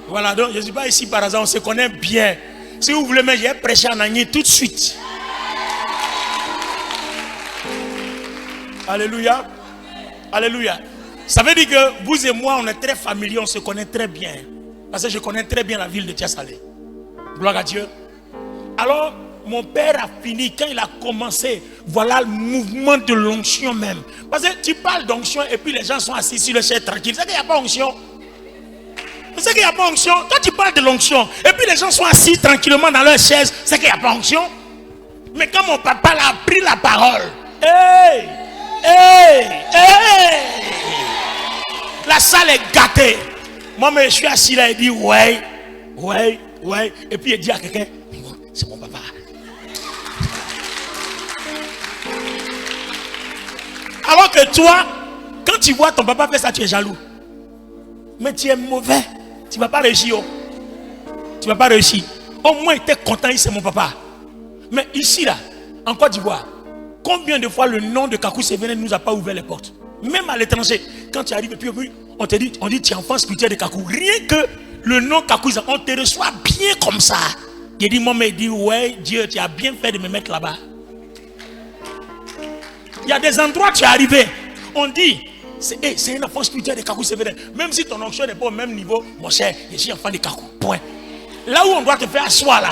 Voilà, donc, je ne suis pas ici par hasard, on se connaît bien. Si vous voulez, mais j'ai prêché en Agni tout de suite. Alléluia. Alléluia. Ça veut dire que vous et moi, on est très familiers, on se connaît très bien. Parce que je connais très bien la ville de Thiès-Salé. Gloire à Dieu. Alors, mon père a fini, quand il a commencé, voilà le mouvement de l'onction même. Parce que tu parles d'onction et puis les gens sont assis sur le chaise tranquille. C'est qu'il n'y a pas onction. C'est qu'il n'y a pas onction. Toi, tu parles de l'onction et puis les gens sont assis tranquillement dans leur chaise. C'est qu'il n'y a pas onction. Mais quand mon papa a pris la parole, hey! Hey, hey. La salle est gâtée. Moi, je suis assis là et dit ouais. Et puis il dit à quelqu'un, c'est mon papa. Alors que toi, quand tu vois ton papa faire ça, tu es jaloux. Mais tu es mauvais. Tu ne vas pas réussir. Oh. Tu ne vas pas réussir. Au moins, tu es content, c'est mon papa. Mais ici, là, en Côte d'Ivoire, combien de fois le nom de Kakou Sévéné ne nous a pas ouvert les portes? Même à l'étranger, quand tu arrives et puis on te dit, tu es enfant spirituel de Kakou. Rien que le nom Kakou, on te reçoit bien comme ça. Il dit, maman, il dit, ouais, Dieu, tu as bien fait de me mettre là-bas. Il y a des endroits où tu es arrivé, on dit, c'est un enfant spirituel de Kakou Sévéné. Même si ton onction n'est pas au même niveau, mon cher, je suis enfant de Kakou. Point. Là où on doit te faire asseoir là,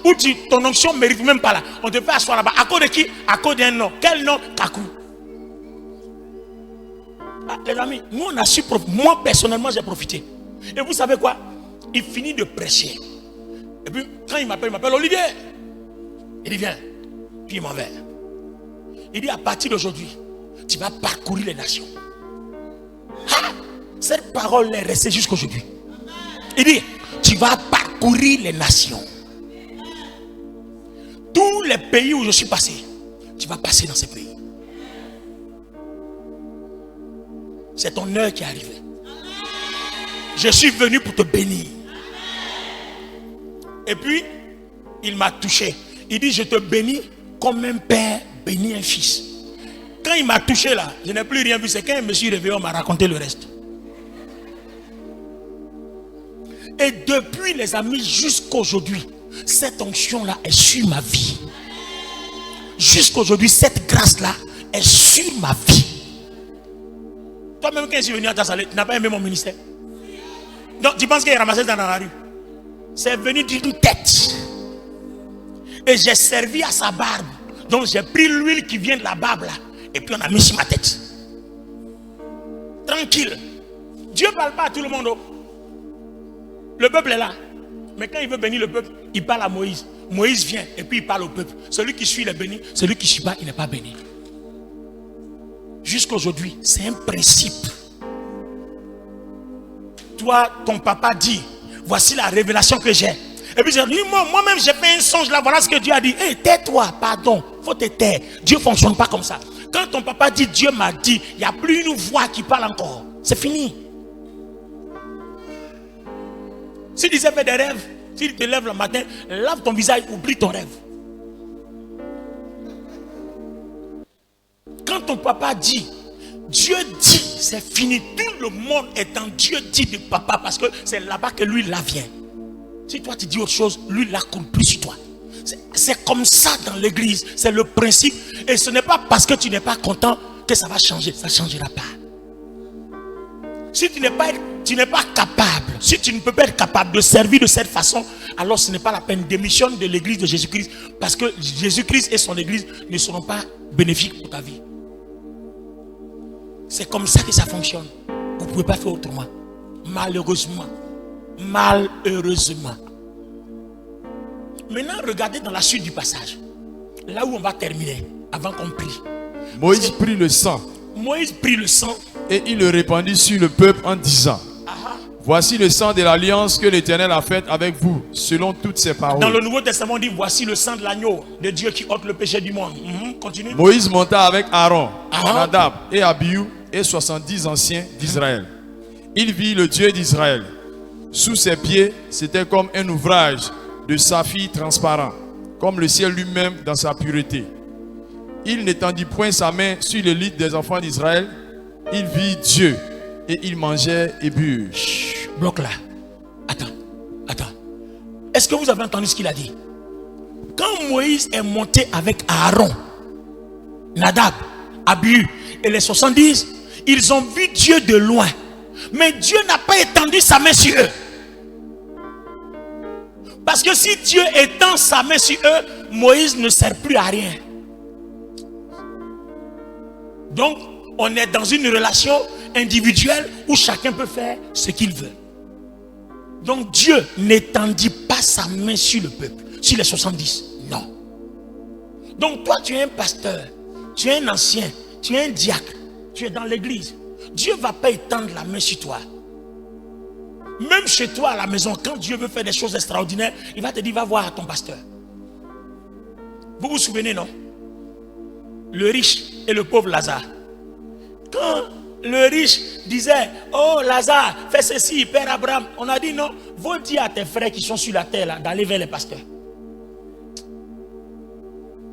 où ton onction ne mérite même pas là. On te fait asseoir là-bas. À cause de qui? À cause d'un nom. Quel nom? Kakou. Ah, les amis, nous on a su profiter. Moi personnellement j'ai profité. Et vous savez quoi? Il finit de prêcher. Et puis quand il m'appelle Olivier. Il dit viens. Puis il m'en va. Il dit à partir d'aujourd'hui, tu vas parcourir les nations. Ah, cette parole est restée jusqu'aujourd'hui. Il dit, tu vas parcourir les nations. Tous les pays où je suis passé, tu vas passer dans ces pays. C'est ton heure qui est arrivée. Je suis venu pour te bénir. Et puis, il m'a touché. Il dit, je te bénis comme un père bénit un fils. Quand il m'a touché là, je n'ai plus rien vu. C'est quand je me suis réveillé, on m'a raconté le reste. Et depuis, les amis, jusqu'aujourd'hui, cette onction-là est sur ma vie. Jusqu'aujourd'hui, cette grâce-là est sur ma vie. Toi-même, quand je suis venu à ta salle, tu n'as pas aimé mon ministère. Donc, tu penses qu'il est ramassé dans la rue. C'est venu d'une tête. Et j'ai servi à sa barbe. Donc, j'ai pris l'huile qui vient de la barbe là. Et puis, on a mis sur ma tête. Tranquille. Dieu ne parle pas à tout le monde. Le peuple est là. Mais quand il veut bénir le peuple, il parle à Moïse. Moïse vient et puis il parle au peuple. Celui qui suit, il est béni. Celui qui ne suit pas, il n'est pas béni. Jusqu'aujourd'hui, c'est un principe. Toi, ton papa dit, voici la révélation que j'ai. Et puis j'ai dit, moi-même j'ai fait un songe là, voilà ce que Dieu a dit. Hey, tais-toi, pardon, faut te taire. Dieu ne fonctionne pas comme ça. Quand ton papa dit, Dieu m'a dit, il n'y a plus une voix qui parle encore. C'est fini. Si tu disais faire des rêves, si tu te lèves le matin, lave ton visage, oublie ton rêve. Quand ton papa dit, Dieu dit, c'est fini. Tout le monde est dans Dieu dit de papa parce que c'est là-bas que lui, là vient. Si toi tu dis autre chose, lui, là compte plus sur toi. C'est comme ça dans l'église. C'est le principe. Et ce n'est pas parce que tu n'es pas content que ça va changer. Ça ne changera pas. Si tu n'es pas capable, si tu ne peux pas être capable de servir de cette façon, alors ce n'est pas la peine. Démissionne de l'église de Jésus-Christ parce que Jésus-Christ et son église ne seront pas bénéfiques pour ta vie. C'est comme ça que ça fonctionne. Vous ne pouvez pas faire autrement. Malheureusement. Malheureusement. Maintenant, regardez dans la suite du passage. Là où on va terminer, avant qu'on prie.
Moïse prit le sang.
Moïse prit le sang.
Et il le répandit sur le peuple en disant, voici le sang de l'alliance que l'Éternel a faite avec vous, selon toutes ses paroles.
Dans le Nouveau Testament, on dit, voici le sang de l'agneau de Dieu qui ôte le péché du monde. Continue.
Moïse monta avec Aaron, Nadab et Abihu et 70 anciens d'Israël. Il vit le Dieu d'Israël. Sous ses pieds, c'était comme un ouvrage de saphir transparent, comme le ciel lui-même dans sa pureté. Il n'étendit point sa main sur l'élite des enfants d'Israël. Il vit Dieu et il mangeait et but.
Bloque là. Attends. Est-ce que vous avez entendu ce qu'il a dit? Quand Moïse est monté avec Aaron, Nadab, Abihu et les 70, ils ont vu Dieu de loin. Mais Dieu n'a pas étendu sa main sur eux. Parce que si Dieu étend sa main sur eux, Moïse ne sert plus à rien. Donc, on est dans une relation individuelle où chacun peut faire ce qu'il veut. Donc, Dieu n'étendit pas sa main sur le peuple, sur les 70. Non. Donc, toi, tu es un pasteur, tu es un ancien, tu es un diacre, tu es dans l'église. Dieu ne va pas étendre la main sur toi. Même chez toi à la maison, quand Dieu veut faire des choses extraordinaires, il va te dire, va voir ton pasteur. Vous vous souvenez, non? Le riche et le pauvre Lazare. Quand le riche disait, oh Lazare, fais ceci, Père Abraham, on a dit non, va dire à tes frères qui sont sur la terre là, d'aller vers les pasteurs.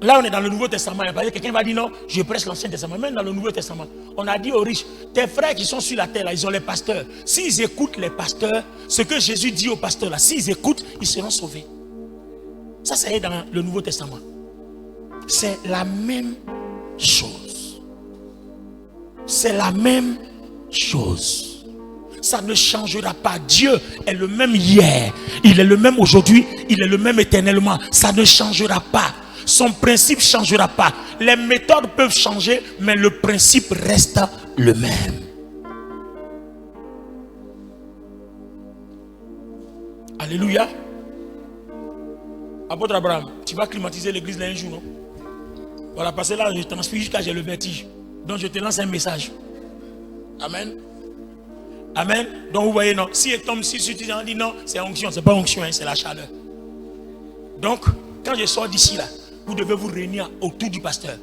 Là, on est dans le Nouveau Testament. Quelqu'un va dire non, je prêche l'Ancien Testament. Même dans le Nouveau Testament, on a dit aux riches, tes frères qui sont sur la terre, là, ils ont les pasteurs. S'ils écoutent les pasteurs, ce que Jésus dit aux pasteurs, là, s'ils écoutent, ils seront sauvés. Ça, c'est dans le Nouveau Testament. C'est la même chose. C'est la même chose. Ça ne changera pas. Dieu est le même hier. Il est le même aujourd'hui. Il est le même éternellement. Ça ne changera pas. Son principe ne changera pas. Les méthodes peuvent changer, mais le principe reste le même. Alléluia. Apôtre Abraham, tu vas climatiser l'église là un jour, non? Voilà, parce que là, je transpire jusqu'à j'ai le vertige. Donc je te lance un message. Amen. Amen. Donc vous voyez, non, si elle tombe, si tu dis non, c'est onction, c'est pas onction, hein, c'est la chaleur. Donc, quand je sors d'ici là, vous devez vous réunir autour du pasteur.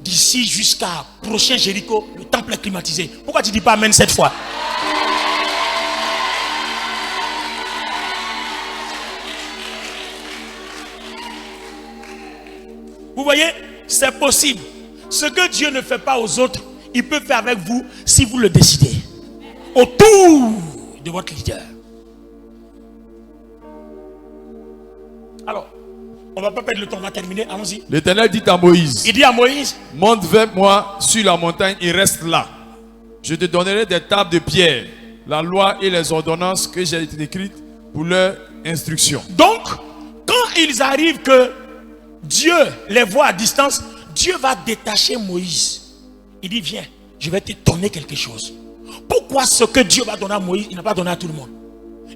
D'ici jusqu'à prochain Jéricho, le temple est climatisé. Pourquoi tu ne dis pas amen cette fois? Vous voyez, c'est possible. Ce que Dieu ne fait pas aux autres, il peut faire avec vous si vous le décidez. Autour de votre leader. Alors, on ne va pas perdre le temps, on va terminer. Allons-y.
L'Éternel dit à Moïse,
Il dit à Moïse,
monte vers moi sur la montagne et reste là. Je te donnerai des tables de pierre, la loi et les ordonnances que j'ai écrites pour leur instruction.
donc, quand ils arrivent que Dieu les voit à distance, Dieu va détacher Moïse. Il dit, viens, je vais te donner quelque chose. Pourquoi ce que Dieu va donner à Moïse, il n'a pas donné à tout le monde?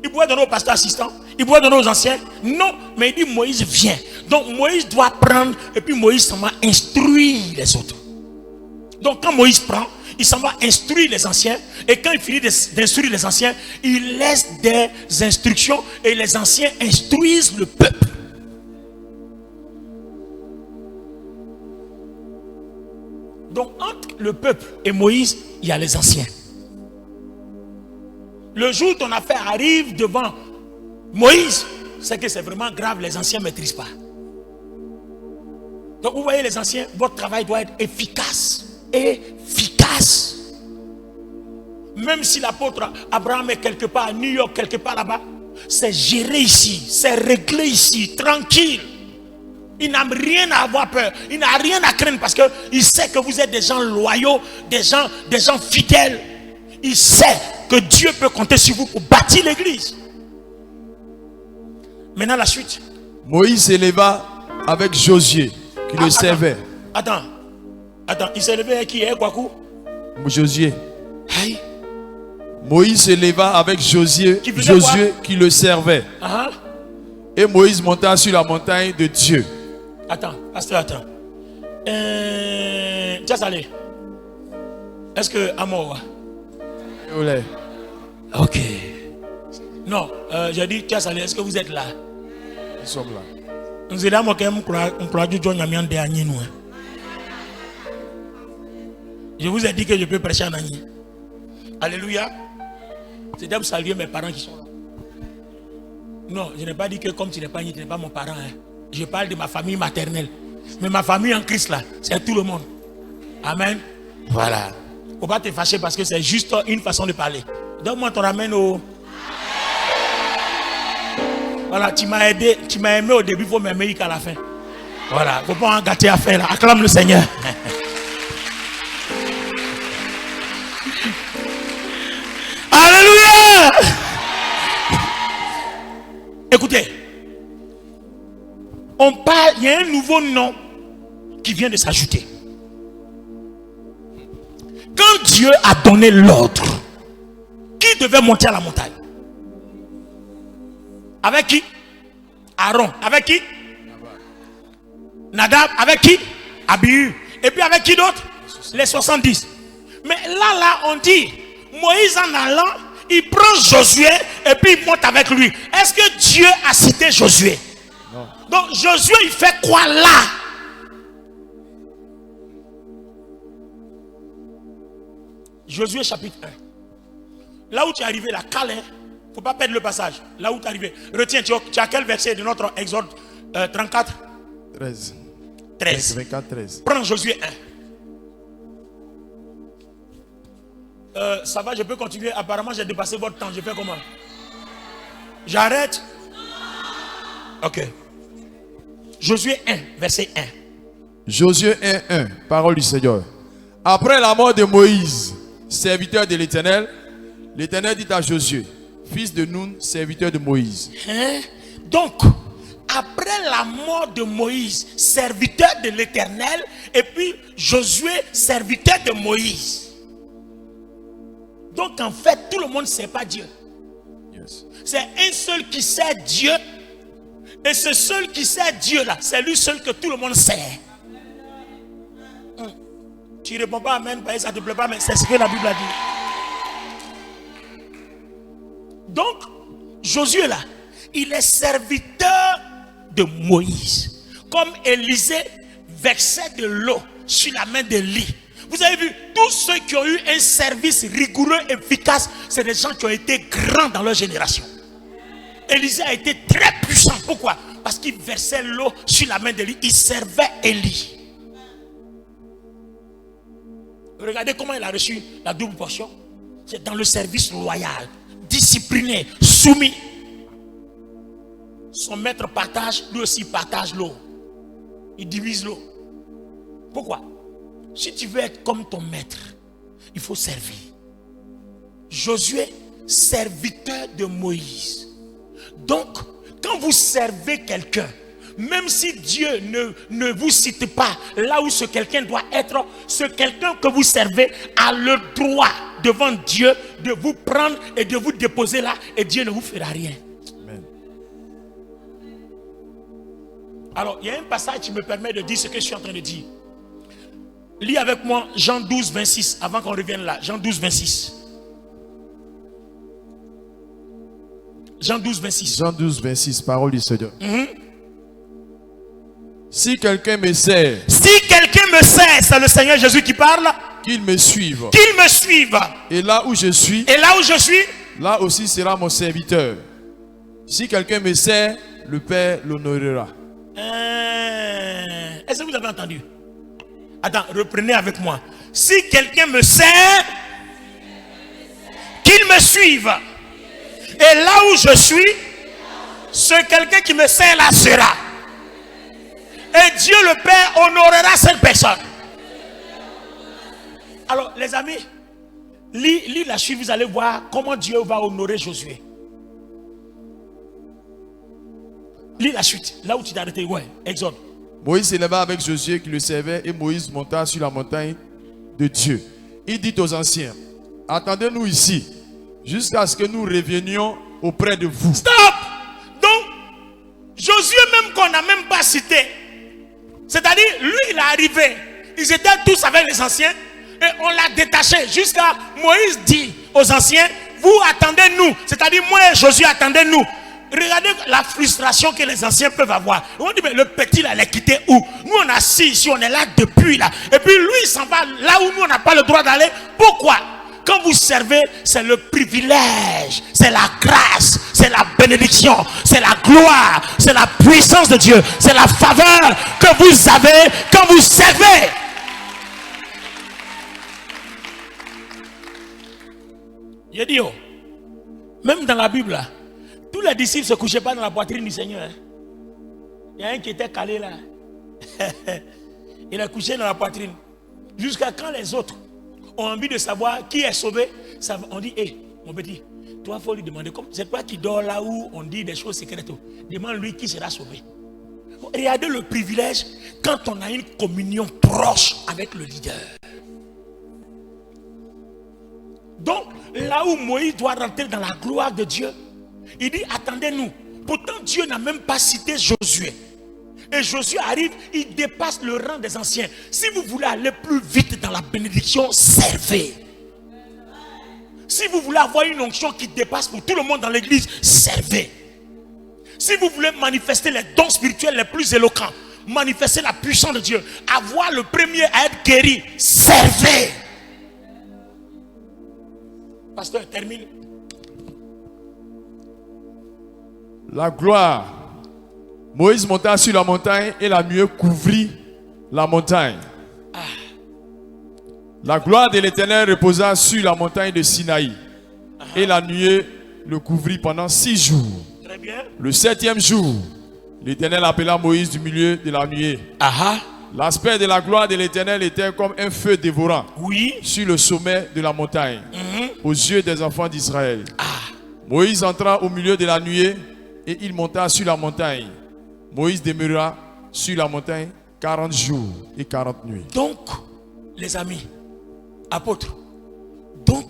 Il pourrait donner au pasteur assistant, il pourrait donner aux anciens. Non, mais il dit, Moïse, viens. Donc Moïse doit prendre, et puis Moïse s'en va instruire les autres. Donc quand Moïse prend, il s'en va instruire les anciens. Et quand il finit d'instruire les anciens, il laisse des instructions et les anciens instruisent le peuple. Donc entre le peuple et Moïse, il y a les anciens. Le jour où ton affaire arrive devant Moïse, c'est que c'est vraiment grave, les anciens ne maîtrisent pas. Donc vous voyez les anciens, votre travail doit être efficace. Efficace. Même si l'apôtre Abraham est quelque part à New York, quelque part là-bas, c'est géré ici, c'est réglé ici, tranquille. Il n'a rien à avoir peur, il n'a rien à craindre parce qu'il sait que vous êtes des gens loyaux, des gens fidèles. Il sait que Dieu peut compter sur vous pour bâtir l'église. Maintenant la suite.
Moïse s'éleva avec Josué qui le servait.
Attends, il s'est levé avec qui?
Josué.
Aïe.
Moïse s'éleva avec Josué qui le servait. Et Moïse monta sur la montagne de Dieu.
Attends, pasteur, attends. Tchasalé. Est-ce que Amour? Ok. Non, j'ai dit Tchasalé, est-ce que vous êtes là?
Nous sommes là.
Nous sommes là, on croit que John Yamian de Agni, nous. Je vous ai dit que je peux prêcher en Agni. Alléluia. C'est d'abord saluer mes parents qui sont là. Non, je n'ai pas dit que comme tu n'es pas Agni, tu n'es pas mon parent. Hein. Je parle de ma famille maternelle. Mais ma famille en Christ là, c'est tout le monde. Amen. Voilà. Il ne faut pas te fâcher parce que c'est juste une façon de parler. Donne-moi ton ramène au... Voilà, tu m'as aidé, tu m'as aimé au début, il faut m'aimer jusqu'à la fin. Voilà, il ne faut pas en gâter à faire là. Acclame le Seigneur. Alléluia. Écoutez, on parle, il y a un nouveau nom qui vient de s'ajouter. Quand Dieu a donné l'ordre, qui devait monter à la montagne? Avec qui? Aaron. Avec qui? Nadab. Avec qui? Abihu. Et puis avec qui d'autre? Les 70. Mais là, on dit, Moïse en allant, il prend Josué et puis il monte avec lui. Est-ce que Dieu a cité Josué? Non. Donc Josué, il fait quoi là? Josué chapitre 1. Là où tu es arrivé, là, calme. Il ne faut pas perdre le passage. Là où tu es arrivé. Retiens, tu as quel verset de notre Exode 34?
13.
24,
13.
Prends Josué 1. Ça va, je peux continuer. Apparemment, j'ai dépassé votre temps. Je fais comment? J'arrête? Ok. Josué 1, verset 1.
Josué 1, parole du Seigneur. Après la mort de Moïse, serviteur de l'Éternel, l'Éternel dit à Josué, fils de Nun, serviteur de Moïse.
Donc, après la mort de Moïse, serviteur de l'Éternel, et puis Josué, serviteur de Moïse. Donc en fait, tout le monde ne sait pas Dieu.
Yes.
C'est un seul qui sait Dieu. Et ce seul qui sait Dieu là, c'est lui seul que tout le monde sait. Tu ne réponds pas amen, parce que ça ne te plaît pas, mais c'est ce que la Bible a dit. Donc, Josué là, il est serviteur de Moïse. Comme Élisée versait de l'eau sur la main d'Élie. Vous avez vu, tous ceux qui ont eu un service rigoureux, efficace, c'est des gens qui ont été grands dans leur génération. Élisée a été très puissant. Pourquoi? Parce qu'il versait l'eau sur la main d'Élie. Il servait Élie. Regardez comment il a reçu la double portion. C'est dans le service loyal, discipliné, soumis. Son maître partage, lui aussi partage l'eau. Il divise l'eau. Pourquoi? Si tu veux être comme ton maître, il faut servir. Josué, serviteur de Moïse. Donc, quand vous servez quelqu'un, même si Dieu ne vous cite pas là où ce quelqu'un doit être, ce quelqu'un que vous servez a le droit devant Dieu de vous prendre et de vous déposer là, et Dieu ne vous fera rien.
Amen.
Alors, il y a un passage qui me permet de dire ce que je suis en train de dire. Lis avec moi Jean 12, 26, avant qu'on revienne là. Jean 12, 26. Jean 12, 26.
Jean 12, 26, parole du Seigneur. Si quelqu'un me sert,
C'est le Seigneur Jésus qui parle.
qu'il me suive.
Qu'il me suive.
Et là où je suis,
là
aussi sera mon serviteur. Si quelqu'un me sert, le Père l'honorera.
Est-ce que vous avez entendu? Attends, reprenez avec moi. Si quelqu'un me sert, qu'il me suive. Et là où je suis, ce quelqu'un qui me sert là sera. Et Dieu le Père honorera cette personne. Alors les amis, lis la suite, vous allez voir comment Dieu va honorer Josué. Lis la suite, là où tu t'es arrêté, ouais, Exode.
Moïse s'éleva avec Josué qui le servait et Moïse monta sur la montagne de Dieu. Il dit aux anciens, attendez-nous ici jusqu'à ce que nous revenions auprès de vous.
Stop! Donc, Josué même qu'on n'a même pas cité, c'est-à-dire lui il est arrivé, ils étaient tous avec les anciens et on l'a détaché jusqu'à Moïse dit aux anciens, vous attendez-nous, c'est-à-dire moi et Josué attendez-nous. Regardez la frustration que les anciens peuvent avoir. On dit, mais le petit là, l'a quitté où? Nous on est assis ici, on est là depuis là. Et puis lui il s'en va là où nous on n'a pas le droit d'aller. Pourquoi? Quand vous servez, c'est le privilège, c'est la grâce, c'est la bénédiction, c'est la gloire, c'est la puissance de Dieu, c'est la faveur que vous avez quand vous servez. J'ai dit, oh, même dans la Bible là, tous les disciples ne se couchaient pas dans la poitrine du Seigneur. Hein. Il y a un qui était calé là. Il a couché dans la poitrine. Jusqu'à quand les autres ont envie de savoir qui est sauvé, on dit, hé, mon petit, toi, il faut lui demander, c'est toi qui dors là où on dit des choses secrètes. Demande-lui qui sera sauvé. Regardez le privilège quand on a une communion proche avec le leader. Donc, là où Moïse doit rentrer dans la gloire de Dieu, il dit, attendez-nous. Pourtant, Dieu n'a même pas cité Josué. Et Josué arrive, il dépasse le rang des anciens. Si vous voulez aller plus vite dans la bénédiction, servez. Si vous voulez avoir une onction qui dépasse pour tout le monde dans l'église, servez. Si vous voulez manifester les dons spirituels les plus éloquents, manifester la puissance de Dieu, avoir le premier à être guéri, servez. Pasteur, termine.
La gloire. Moïse monta sur la montagne et la nuée couvrit la montagne. La gloire de l'Éternel reposa sur la montagne de Sinaï. Et la nuée le couvrit pendant 6 jours.
Très bien.
Le 7e jour, l'Éternel appela Moïse du milieu de la nuée. L'aspect de la gloire de l'Éternel était comme un feu dévorant sur le sommet de la montagne, aux yeux des enfants d'Israël. Moïse entra au milieu de la nuée et il monta sur la montagne. Moïse demeura sur la montagne 40 jours et 40 nuits.
Donc, les amis, apôtres, donc,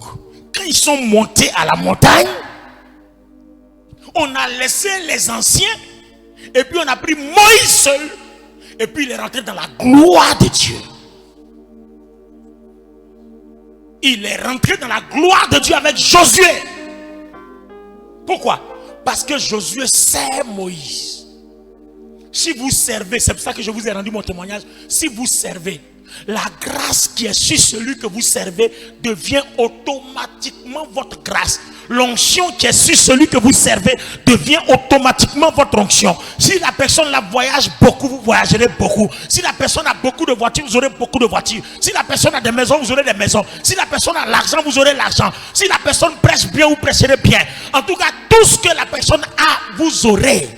quand ils sont montés à la montagne, on a laissé les anciens et puis on a pris Moïse seul et puis il est rentré dans la gloire de Dieu. Il est rentré dans la gloire de Dieu avec Josué. Pourquoi? Parce que Josué sert Moïse. Si vous servez, c'est pour ça que je vous ai rendu mon témoignage. Si vous servez, la grâce qui est sur celui que vous servez devient automatiquement votre grâce. l'onction qui est sur celui que vous servez devient automatiquement votre onction. Si la personne la voyage beaucoup, vous voyagerez beaucoup. Si la personne a beaucoup de voitures, vous aurez beaucoup de voitures. Si la personne a des maisons, vous aurez des maisons. Si la personne a l'argent, vous aurez l'argent. Si la personne prêche bien, vous prêcherez bien. En tout cas, tout ce que la personne a, vous aurez.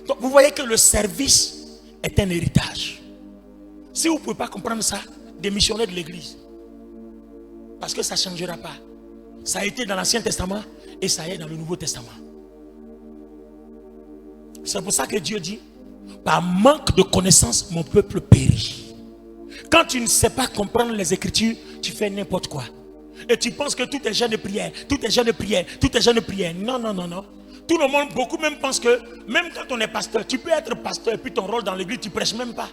Donc, vous voyez que le service est un héritage. Si vous ne pouvez pas comprendre ça, démissionnez de l'église. Parce que ça ne changera pas. Ça a été dans l'Ancien Testament et ça est dans le Nouveau Testament. C'est pour ça que Dieu dit, par manque de connaissance, mon peuple périt. Quand tu ne sais pas comprendre les Écritures, tu fais n'importe quoi. Et tu penses que tout est jeûne de prière, tout est jeûne de prière, tout est jeûne de prière. Non, non, non, non. Tout le monde, beaucoup même pensent que, même quand on est pasteur, tu peux être pasteur et puis ton rôle dans l'église, tu ne prêches même pas.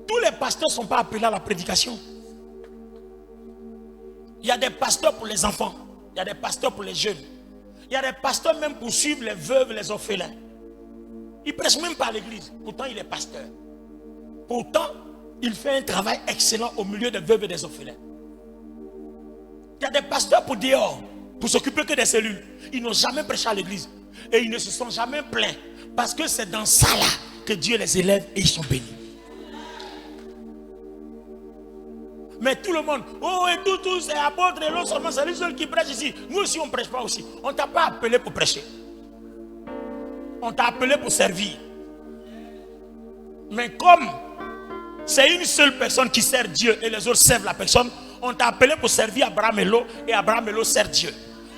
Tous les pasteurs ne sont pas appelés à la prédication. Il y a des pasteurs pour les enfants, il y a des pasteurs pour les jeunes, il y a des pasteurs même pour suivre les veuves et les orphelins. Il ne prêche même pas à l'église, pourtant il est pasteur. Pourtant, il fait un travail excellent au milieu des veuves et des orphelins. Il y a des pasteurs pour dehors, pour s'occuper que des cellules. Ils n'ont jamais prêché à l'église. Et ils ne se sont jamais plaints. Parce que c'est dans ça là que Dieu les élève et ils sont bénis. Mais tout le monde, oh et tout, c'est apôtre et l'autre seulement, c'est lui seul qui prêche ici. Nous aussi on ne prêche pas aussi. On ne t'a pas appelé pour prêcher. On t'a appelé pour servir. Mais comme c'est une seule personne qui sert Dieu et les autres servent la personne, on t'a appelé pour servir Abraham et Lot et Abraham et Lot sert Dieu.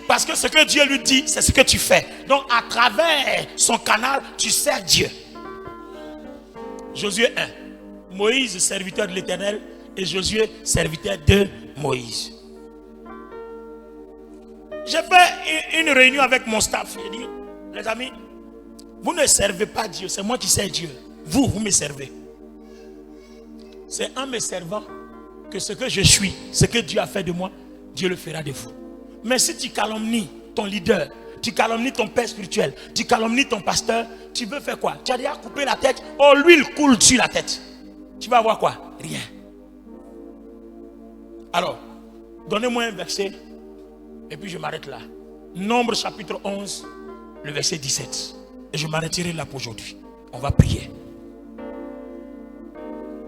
Parce que ce que Dieu lui dit, c'est ce que tu fais. Donc à travers son canal, tu sers Dieu. Josué 1. Moïse, serviteur de l'Éternel, et Josué, serviteur de Moïse. J'ai fait une réunion avec mon staff. J'ai dit, les amis, vous ne servez pas Dieu, c'est moi qui sers Dieu. Vous me servez. C'est en me servant que ce que je suis, ce que Dieu a fait de moi, Dieu le fera de vous. Mais si tu calomnies ton leader, tu calomnies ton père spirituel, tu calomnies ton pasteur, tu veux faire quoi? Tu as déjà coupé la tête, oh l'huile coule sur la tête. Tu vas avoir quoi? Rien. Alors, donnez-moi un verset et puis je m'arrête là. Nombre chapitre 11, le verset 17. Et je m'arrêterai là pour aujourd'hui. On va prier.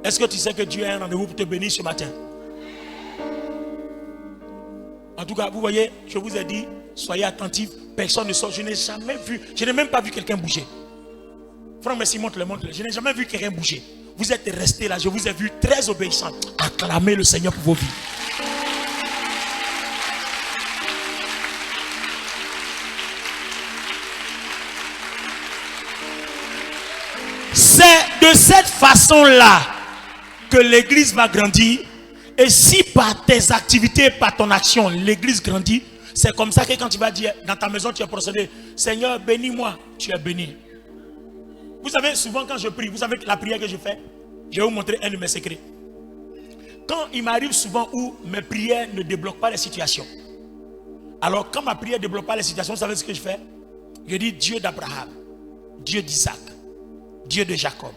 Est-ce que tu sais que Dieu a un rendez-vous pour te bénir ce matin? En tout cas, vous voyez, je vous ai dit, soyez attentifs. Personne ne sort. Je n'ai jamais vu, je n'ai même pas vu quelqu'un bouger. Frère Messi, montre-le. Je n'ai jamais vu quelqu'un bouger. Vous êtes restés là, je vous ai vu très obéissants. Acclamez le Seigneur pour vos vies. C'est de cette façon-là que l'église va grandir. Et si par tes activités, par ton action, l'église grandit, c'est comme ça que quand tu vas dire dans ta maison, tu es procédé, Seigneur, bénis-moi, tu es béni. Vous savez, souvent quand je prie, vous savez la prière que je fais, je vais vous montrer un de mes secrets. Quand il m'arrive souvent où mes prières ne débloquent pas les situations. Alors quand ma prière ne débloque pas les situations, vous savez ce que je fais? Je dis Dieu d'Abraham, Dieu d'Isaac, Dieu de Jacob,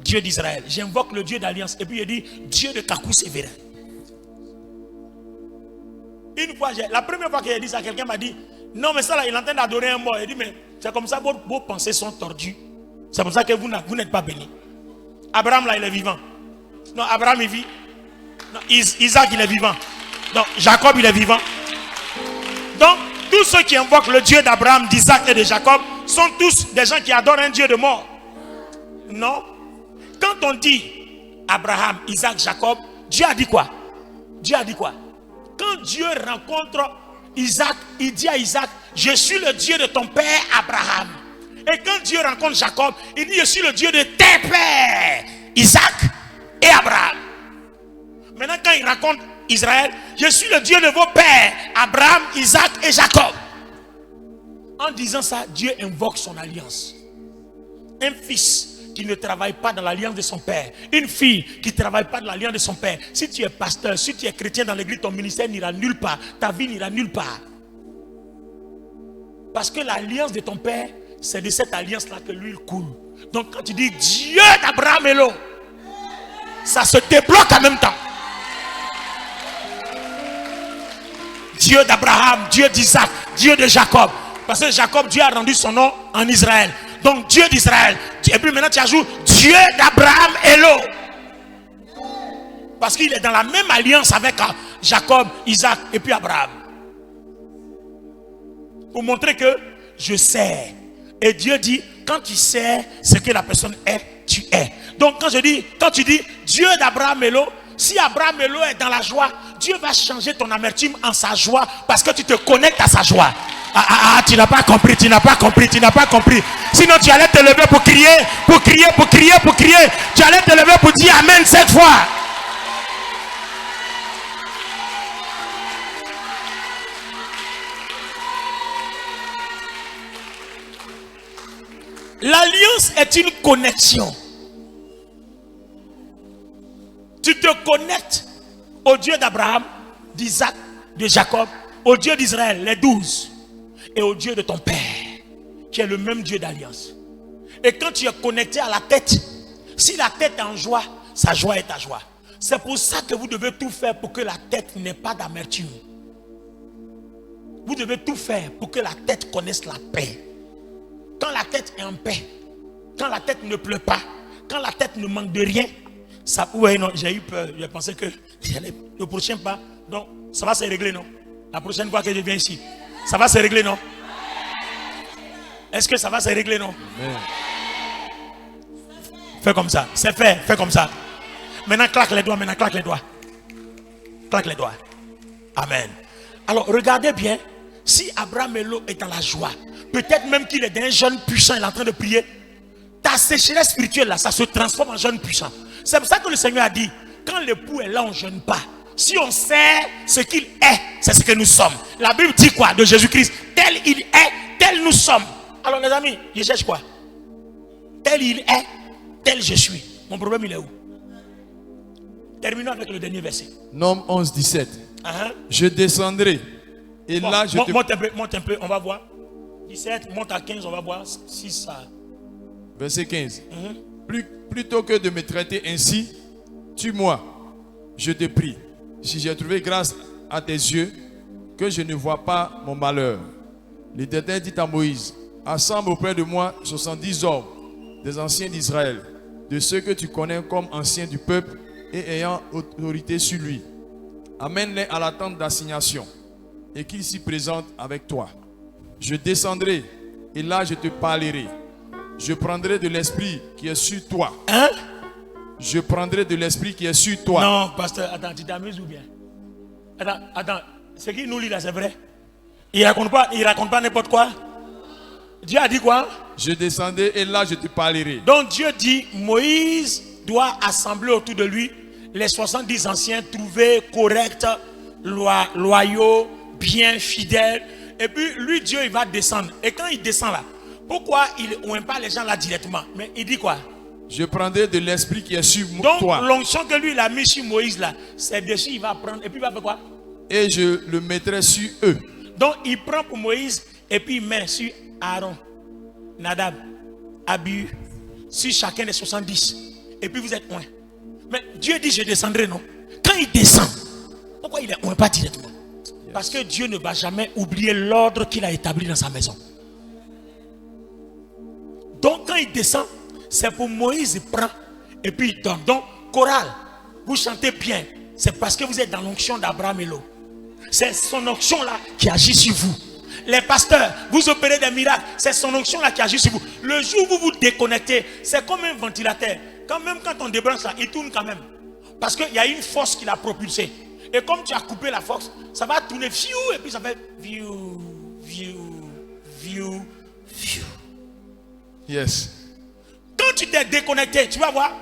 Dieu d'Israël. J'invoque le Dieu d'Alliance. Et puis je dis Dieu de Kakou Sévérin. Une fois, la première fois que j'ai dit ça, quelqu'un m'a dit non mais ça là, il est en train d'adorer un mort. Il dit mais c'est comme ça, vos pensées sont tordues. C'est pour ça que vous n'êtes pas bénis. Abraham là, il est vivant. Non, Abraham il vit. Non, Isaac il est vivant. Non, Jacob il est vivant. Donc, tous ceux qui invoquent le Dieu d'Abraham, d'Isaac et de Jacob sont tous des gens qui adorent un Dieu de mort. Non. Quand on dit Abraham, Isaac, Jacob, Dieu a dit quoi? Dieu a dit quoi? Quand Dieu rencontre Isaac, il dit à Isaac, je suis le Dieu de ton père Abraham. Et quand Dieu rencontre Jacob, il dit, je suis le Dieu de tes pères, Isaac et Abraham. Maintenant, quand il rencontre Israël, je suis le Dieu de vos pères, Abraham, Isaac et Jacob. En disant ça, Dieu invoque son alliance. Un fils qui ne travaille pas dans l'alliance de son père, une fille qui ne travaille pas dans l'alliance de son père. Si tu es pasteur, si tu es chrétien dans l'église, ton ministère n'ira nulle part, ta vie n'ira nulle part. Parce que l'alliance de ton père, c'est de cette alliance-là que l'huile coule. Donc quand tu dis Dieu d'Abraham et Lot, ça se débloque en même temps. Dieu d'Abraham, Dieu d'Isaac, Dieu de Jacob. Parce que Jacob, Dieu a rendu son nom en Israël. Donc Dieu d'Israël. Et puis maintenant tu ajoutes Dieu d'Abraham Elo. Parce qu'il est dans la même alliance avec Jacob, Isaac et puis Abraham. Pour montrer que je sais. Et Dieu dit, quand tu sais ce que la personne est, tu es. Donc quand tu dis Dieu d'Abraham Elo, si Abraham Elo est dans la joie, Dieu va changer ton amertume en sa joie parce que tu te connectes à sa joie. Tu n'as pas compris, tu n'as pas compris, tu n'as pas compris. Sinon tu allais te lever pour crier, pour crier, pour crier, pour crier. Tu allais te lever pour dire Amen cette fois. L'alliance est une connexion. Tu te connectes au Dieu d'Abraham, d'Isaac, de Jacob, au Dieu d'Israël, les 12, et au Dieu de ton Père, qui est le même Dieu d'alliance. Et quand tu es connecté à la tête, si la tête est en joie, sa joie est ta joie. C'est pour ça que vous devez tout faire pour que la tête n'ait pas d'amertume. Vous devez tout faire pour que la tête connaisse la paix. Quand la tête est en paix, quand la tête ne pleut pas, quand la tête ne manque de rien, ça, ouais, non, j'ai eu peur. J'ai pensé que le prochain pas, donc ça va se régler, non? La prochaine fois que je viens ici, ça va se régler, non? Est-ce que ça va se régler, non? Amen. Fais comme ça, c'est fait, fais comme ça. Maintenant, claque les doigts, maintenant, claque les doigts. Claque les doigts. Amen. Alors, regardez bien, si Abraham Elo est dans la joie, peut-être même qu'il est d'un jeune puissant, il est en train de prier, ta sécheresse spirituelle là, ça se transforme en jeune puissant. C'est pour ça que le Seigneur a dit, quand l'époux est là, on ne jeûne pas. Si on sait ce qu'il est, c'est ce que nous sommes. La Bible dit quoi de Jésus-Christ? Tel il est, tel nous sommes. Alors les amis, je cherche quoi? Tel il est, tel je suis. Mon problème il est où? Terminons avec le dernier verset.
Nom 11, 17. Je descendrai. Et
bon,
là, je
monte un peu, on va voir. 17, monte à 15, on va voir. 6, ça.
Verset 15. Plutôt que de me traiter ainsi, tue-moi, je te prie, si j'ai trouvé grâce à tes yeux, que je ne vois pas mon malheur. L'Éternel dit à Moïse, assemble auprès de moi 70 hommes, des anciens d'Israël, de ceux que tu connais comme anciens du peuple et ayant autorité sur lui. Amène-les à la tente d'assignation et qu'ils s'y présentent avec toi. Je descendrai et là je te parlerai. Je prendrai de l'esprit qui est sur toi.
Hein?
Je prendrai de l'esprit qui est sur toi.
Non, pasteur, attends, tu t'amuses ou bien? Attends, ce qu'il nous lit là, c'est vrai? Il raconte pas n'importe quoi. Dieu a dit quoi?
Je descendrai et là je te parlerai.
Donc Dieu dit, Moïse doit assembler autour de lui les 70 anciens trouvés corrects, loyaux, bien fidèles. Et puis lui, Dieu, il va descendre. Et quand il descend là, pourquoi il n'oint pas les gens là directement? Mais il dit quoi?
Je prendrai de l'esprit qui est sur
donc,
toi.
Donc l'onction que lui il a mis sur Moïse là, c'est dessus il va prendre. Et puis il va faire quoi?
Et je le mettrai sur eux.
Donc il prend pour Moïse et puis il met sur Aaron, Nadab, Abihu, sur chacun des 70. Et puis vous êtes oint. Mais Dieu dit je descendrai, non? Quand il descend, pourquoi il est oint pas directement? Parce que Dieu ne va jamais oublier l'ordre qu'il a établi dans sa maison. Donc quand il descend, c'est pour Moïse, il prend et puis il donne. Donc, chorale, vous chantez bien. C'est parce que vous êtes dans l'onction d'Abraham Elo. C'est son onction là qui agit sur vous. Les pasteurs, vous opérez des miracles. C'est son onction là qui agit sur vous. Le jour où vous vous déconnectez, c'est comme un ventilateur. Quand on débranche là, il tourne quand même. Parce qu'il y a une force qui l'a propulsé. Et comme tu as coupé la force, ça va tourner et puis ça fait view.
Yes.
Quand tu t'es déconnecté, tu vas voir,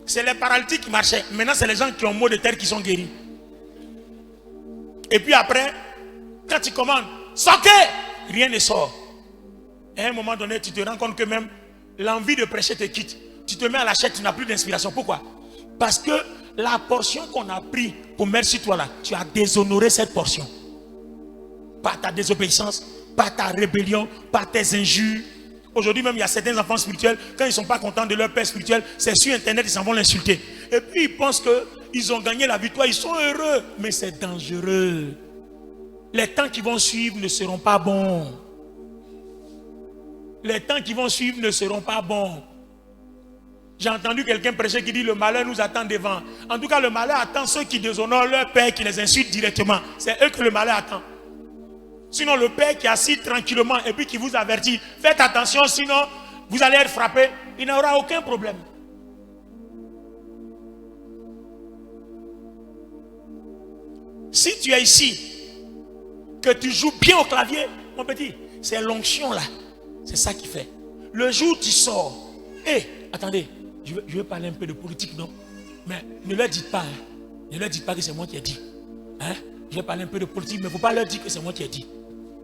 c'est les paralytiques qui marchaient. Maintenant, c'est les gens qui ont maux de terre qui sont guéris. Et puis après, quand tu commandes, sortez, rien ne sort. Et à un moment donné, tu te rends compte que même l'envie de prêcher te quitte. Tu te mets à la chaîne, tu n'as plus d'inspiration. Pourquoi? Parce que la portion qu'on a pris pour mettre sur toi là, tu as déshonoré cette portion. Par ta désobéissance, par ta rébellion, par tes injures. Aujourd'hui même, il y a certains enfants spirituels, quand ils ne sont pas contents de leur père spirituel, c'est sur internet, ils s'en vont l'insulter. Et puis ils pensent qu'ils ont gagné la victoire, ils sont heureux. Mais c'est dangereux. les temps qui vont suivre ne seront pas bons. Les temps qui vont suivre ne seront pas bons. J'ai entendu quelqu'un prêcher qui dit le malheur nous attend devant. En tout cas, le malheur attend ceux qui déshonorent leur père, qui les insultent directement. C'est eux que le malheur attend. Sinon, le père qui est assis tranquillement et puis qui vous avertit, faites attention, sinon vous allez être frappé, il n'aura aucun problème. Si tu es ici, que tu joues bien au clavier, mon petit, c'est l'onction là. C'est ça qui fait. Le jour où tu sors, attendez, je veux parler un peu de politique, non? Mais ne leur dites pas, hein. Ne leur dites pas que c'est moi qui ai dit. Hein? Je vais parler un peu de politique, mais il ne faut pas leur dire que c'est moi qui ai dit.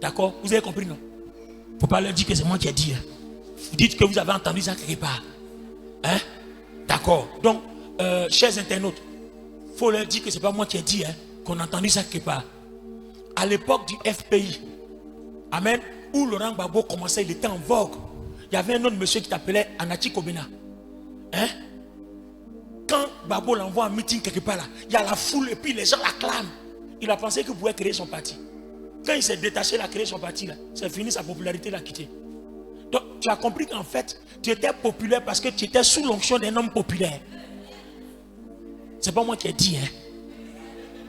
D'accord? Vous avez compris, non? Il ne faut pas leur dire que c'est moi qui ai dit. Hein? Vous dites que vous avez entendu ça quelque part. Hein? D'accord. Donc, chers internautes, il faut leur dire que ce n'est pas moi qui ai dit, hein, qu'on a entendu ça quelque part. À l'époque du FPI, amen, où Laurent Gbagbo commençait, il était en vogue. Il y avait un autre monsieur qui s'appelait Anachi Kobena. Hein? Quand Gbagbo l'envoie en meeting quelque part là, il y a la foule et puis les gens l'acclament. Il a pensé qu'il pouvait créer son parti. Quand il s'est détaché, il a créé son parti là. C'est fini, sa popularité l'a quitté. Donc tu as compris qu'en fait, tu étais populaire parce que tu étais sous l'onction d'un homme populaire. C'est pas moi qui ai dit, hein.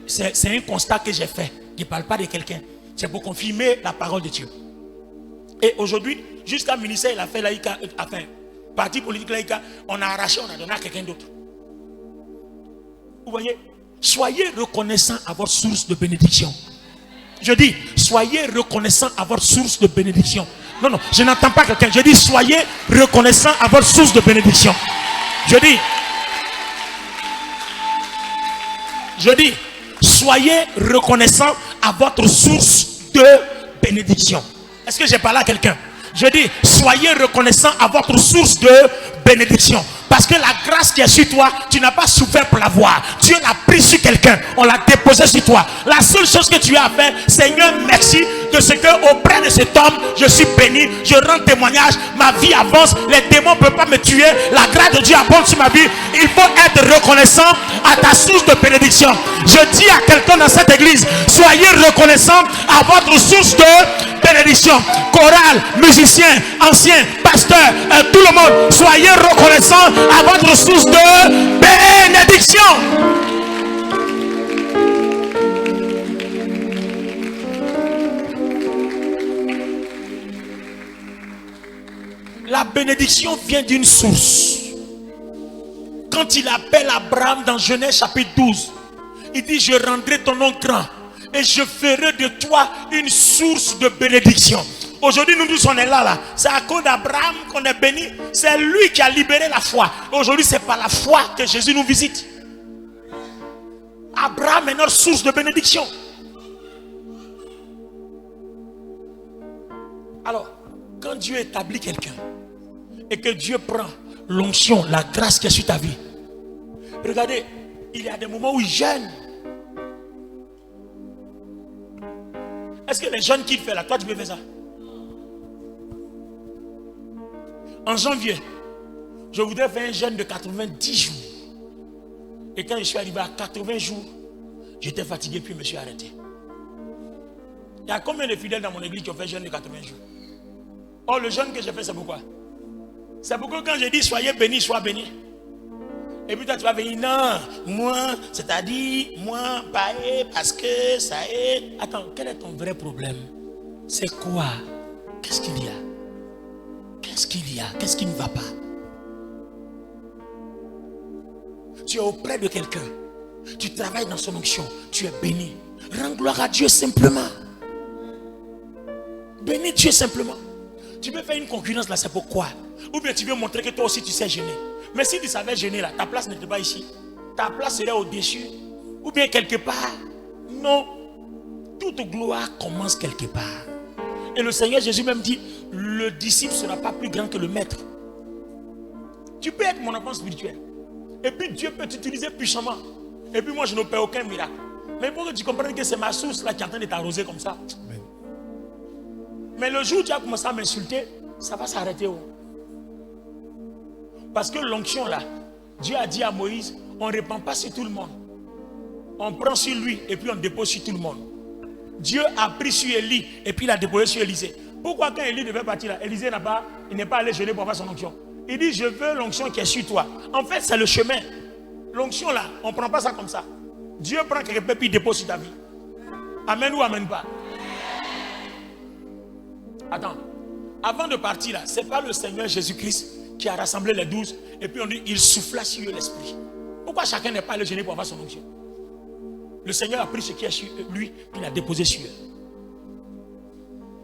C'est un constat que j'ai fait. Je ne parle pas de quelqu'un. C'est pour confirmer la parole de Dieu. Et aujourd'hui, jusqu'à ministère, il a fait laïka, enfin, parti politique laïka, on a arraché, on a donné à quelqu'un d'autre. Vous voyez, soyez reconnaissants à votre source de bénédiction. Je dis, soyez reconnaissants à votre source de bénédiction. Non, non, je n'entends pas quelqu'un. Je dis, soyez reconnaissants à votre source de bénédiction. Je dis, soyez reconnaissants à votre source de bénédiction. Est-ce que j'ai parlé à quelqu'un? Je dis, soyez reconnaissants à votre source de bénédiction. Parce que la grâce qui est sur toi, tu n'as pas souffert pour l'avoir. Dieu l'a pris sur quelqu'un. On l'a déposé sur toi. La seule chose que tu as à faire, Seigneur, merci de ce que auprès de cet homme, je suis béni. Je rends témoignage. Ma vie avance. Les démons ne peuvent pas me tuer. La grâce de Dieu abonde sur ma vie. Il faut être reconnaissant à ta source de bénédiction. Je dis à quelqu'un dans cette église, soyez reconnaissant à votre source de bénédiction. Chorale, musicien, ancien, pasteur, tout le monde, soyez reconnaissant à votre source de bénédiction. La bénédiction vient d'une source. Quand il appelle Abraham dans Genèse chapitre 12, il dit, je rendrai ton nom grand et je ferai de toi une source de bénédiction. Aujourd'hui, nous tous on est là. C'est à cause d'Abraham qu'on est béni. C'est lui qui a libéré la foi. Aujourd'hui, c'est par la foi que Jésus nous visite. Abraham est notre source de bénédiction. Alors, quand Dieu établit quelqu'un et que Dieu prend l'onction, la grâce qui est sur ta vie, regardez, il y a des moments où il gêne. Est-ce que les jeunes qu'il fait là, toi tu peux faire ça? En janvier, je voudrais faire un jeûne de 90 jours. Et quand je suis arrivé à 80 jours, j'étais fatigué puis je me suis arrêté. Il y a combien de fidèles dans mon église qui ont fait un jeûne de 80 jours? Oh, le jeûne que j'ai fait, c'est pourquoi? C'est pourquoi quand je dis soyez bénis, sois bénis. Et puis toi tu vas venir, non, moi, c'est-à-dire, moi, pas parce que ça est. Attends, quel est ton vrai problème? C'est quoi? Qu'est-ce qu'il y a? Qu'est-ce qu'il y a? Qu'est-ce qui ne va pas? Tu es auprès de quelqu'un. Tu travailles dans son onction. Tu es béni. Rends gloire à Dieu simplement. Bénis Dieu simplement. Tu veux faire une concurrence là, c'est pourquoi? Ou bien tu veux montrer que toi aussi tu sais gêner. Mais si tu savais gêner là, ta place n'était pas ici. Ta place serait au-dessus. Ou bien quelque part. Non. Toute gloire commence quelque part. Et le Seigneur Jésus même dit, le disciple ne sera pas plus grand que le maître. Tu peux être mon enfant spirituel. Et puis Dieu peut t'utiliser puissamment. Et puis moi je n'opère aucun miracle. Mais il faut que tu comprennes que c'est ma source là qui est en train de t'arroser comme ça. Amen. Mais le jour où tu as commencé à m'insulter, ça va s'arrêter. Oh. Parce que l'onction là, Dieu a dit à Moïse, on ne répand pas sur tout le monde. On prend sur lui et puis on dépose sur tout le monde. Dieu a pris sur Élie et puis il a déposé sur Élisée. Pourquoi quand Élie devait partir là, Élisée n'est pas allé jeûner pour avoir son onction? Il dit, je veux l'onction qui est sur toi. En fait, c'est le chemin. L'onction là, on ne prend pas ça comme ça. Dieu prend quelque chose puis il dépose sur ta vie. Amen ou amen pas? Attends. Avant de partir là, ce n'est pas le Seigneur Jésus-Christ qui a rassemblé les 12 et puis on dit, il souffla sur eux l'esprit. Pourquoi chacun n'est pas allé jeûner pour avoir son onction? Le Seigneur a pris ce qui est sur lui, puis il a déposé sur eux.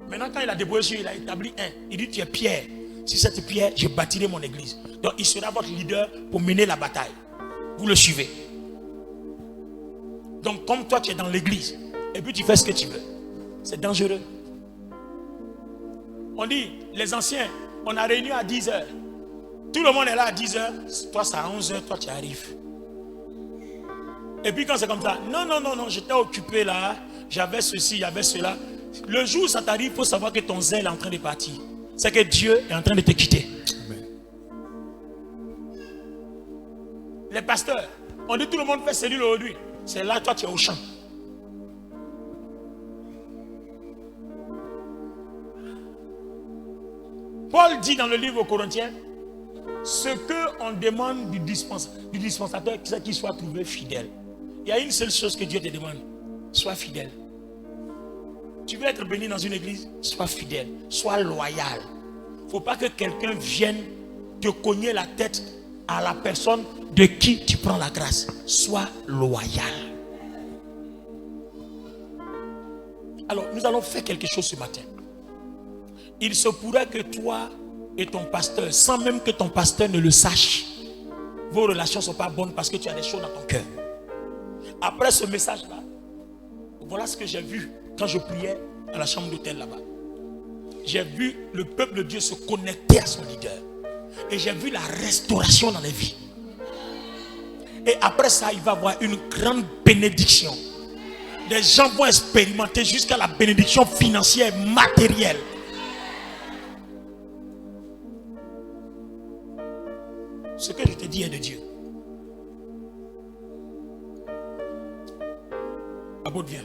Maintenant, quand il a déposé sur eux, il a établi un. Il dit, tu es Pierre. Sur cette pierre, je bâtirai mon église. Donc, il sera votre leader pour mener la bataille. Vous le suivez. Donc, comme toi, tu es dans l'église, et puis tu fais ce que tu veux. C'est dangereux. On dit, les anciens, on a réuni à 10h. Tout le monde est là à 10h. Toi, c'est à 11h, toi, tu arrives. Et puis quand c'est comme ça, non, j'étais occupé là, j'avais ceci, j'avais cela. Le jour où ça t'arrive, il faut savoir que ton zèle est en train de partir. C'est que Dieu est en train de te quitter. Amen. Les pasteurs, on dit tout le monde fait cellule aujourd'hui. C'est là, toi, tu es au champ. Paul dit dans le livre aux Corinthiens, ce qu'on demande du dispensateur, c'est qu'il soit trouvé fidèle. Il y a une seule chose que Dieu te demande. Sois fidèle. Tu veux être béni dans une église? Sois fidèle. Sois loyal. Il ne faut pas que quelqu'un vienne te cogner la tête à la personne de qui tu prends la grâce. Sois loyal. Alors, nous allons faire quelque chose ce matin. Il se pourrait que toi et ton pasteur, sans même que ton pasteur ne le sache, vos relations ne sont pas bonnes parce que tu as des choses dans ton cœur. Après ce message-là, voilà ce que j'ai vu quand je priais à la chambre d'hôtel là-bas. J'ai vu le peuple de Dieu se connecter à son leader. Et j'ai vu la restauration dans les vies. Et après ça, il va y avoir une grande bénédiction. Des gens vont expérimenter jusqu'à la bénédiction financière, matérielle. Ce que je te dis est de Dieu. Abod, viens.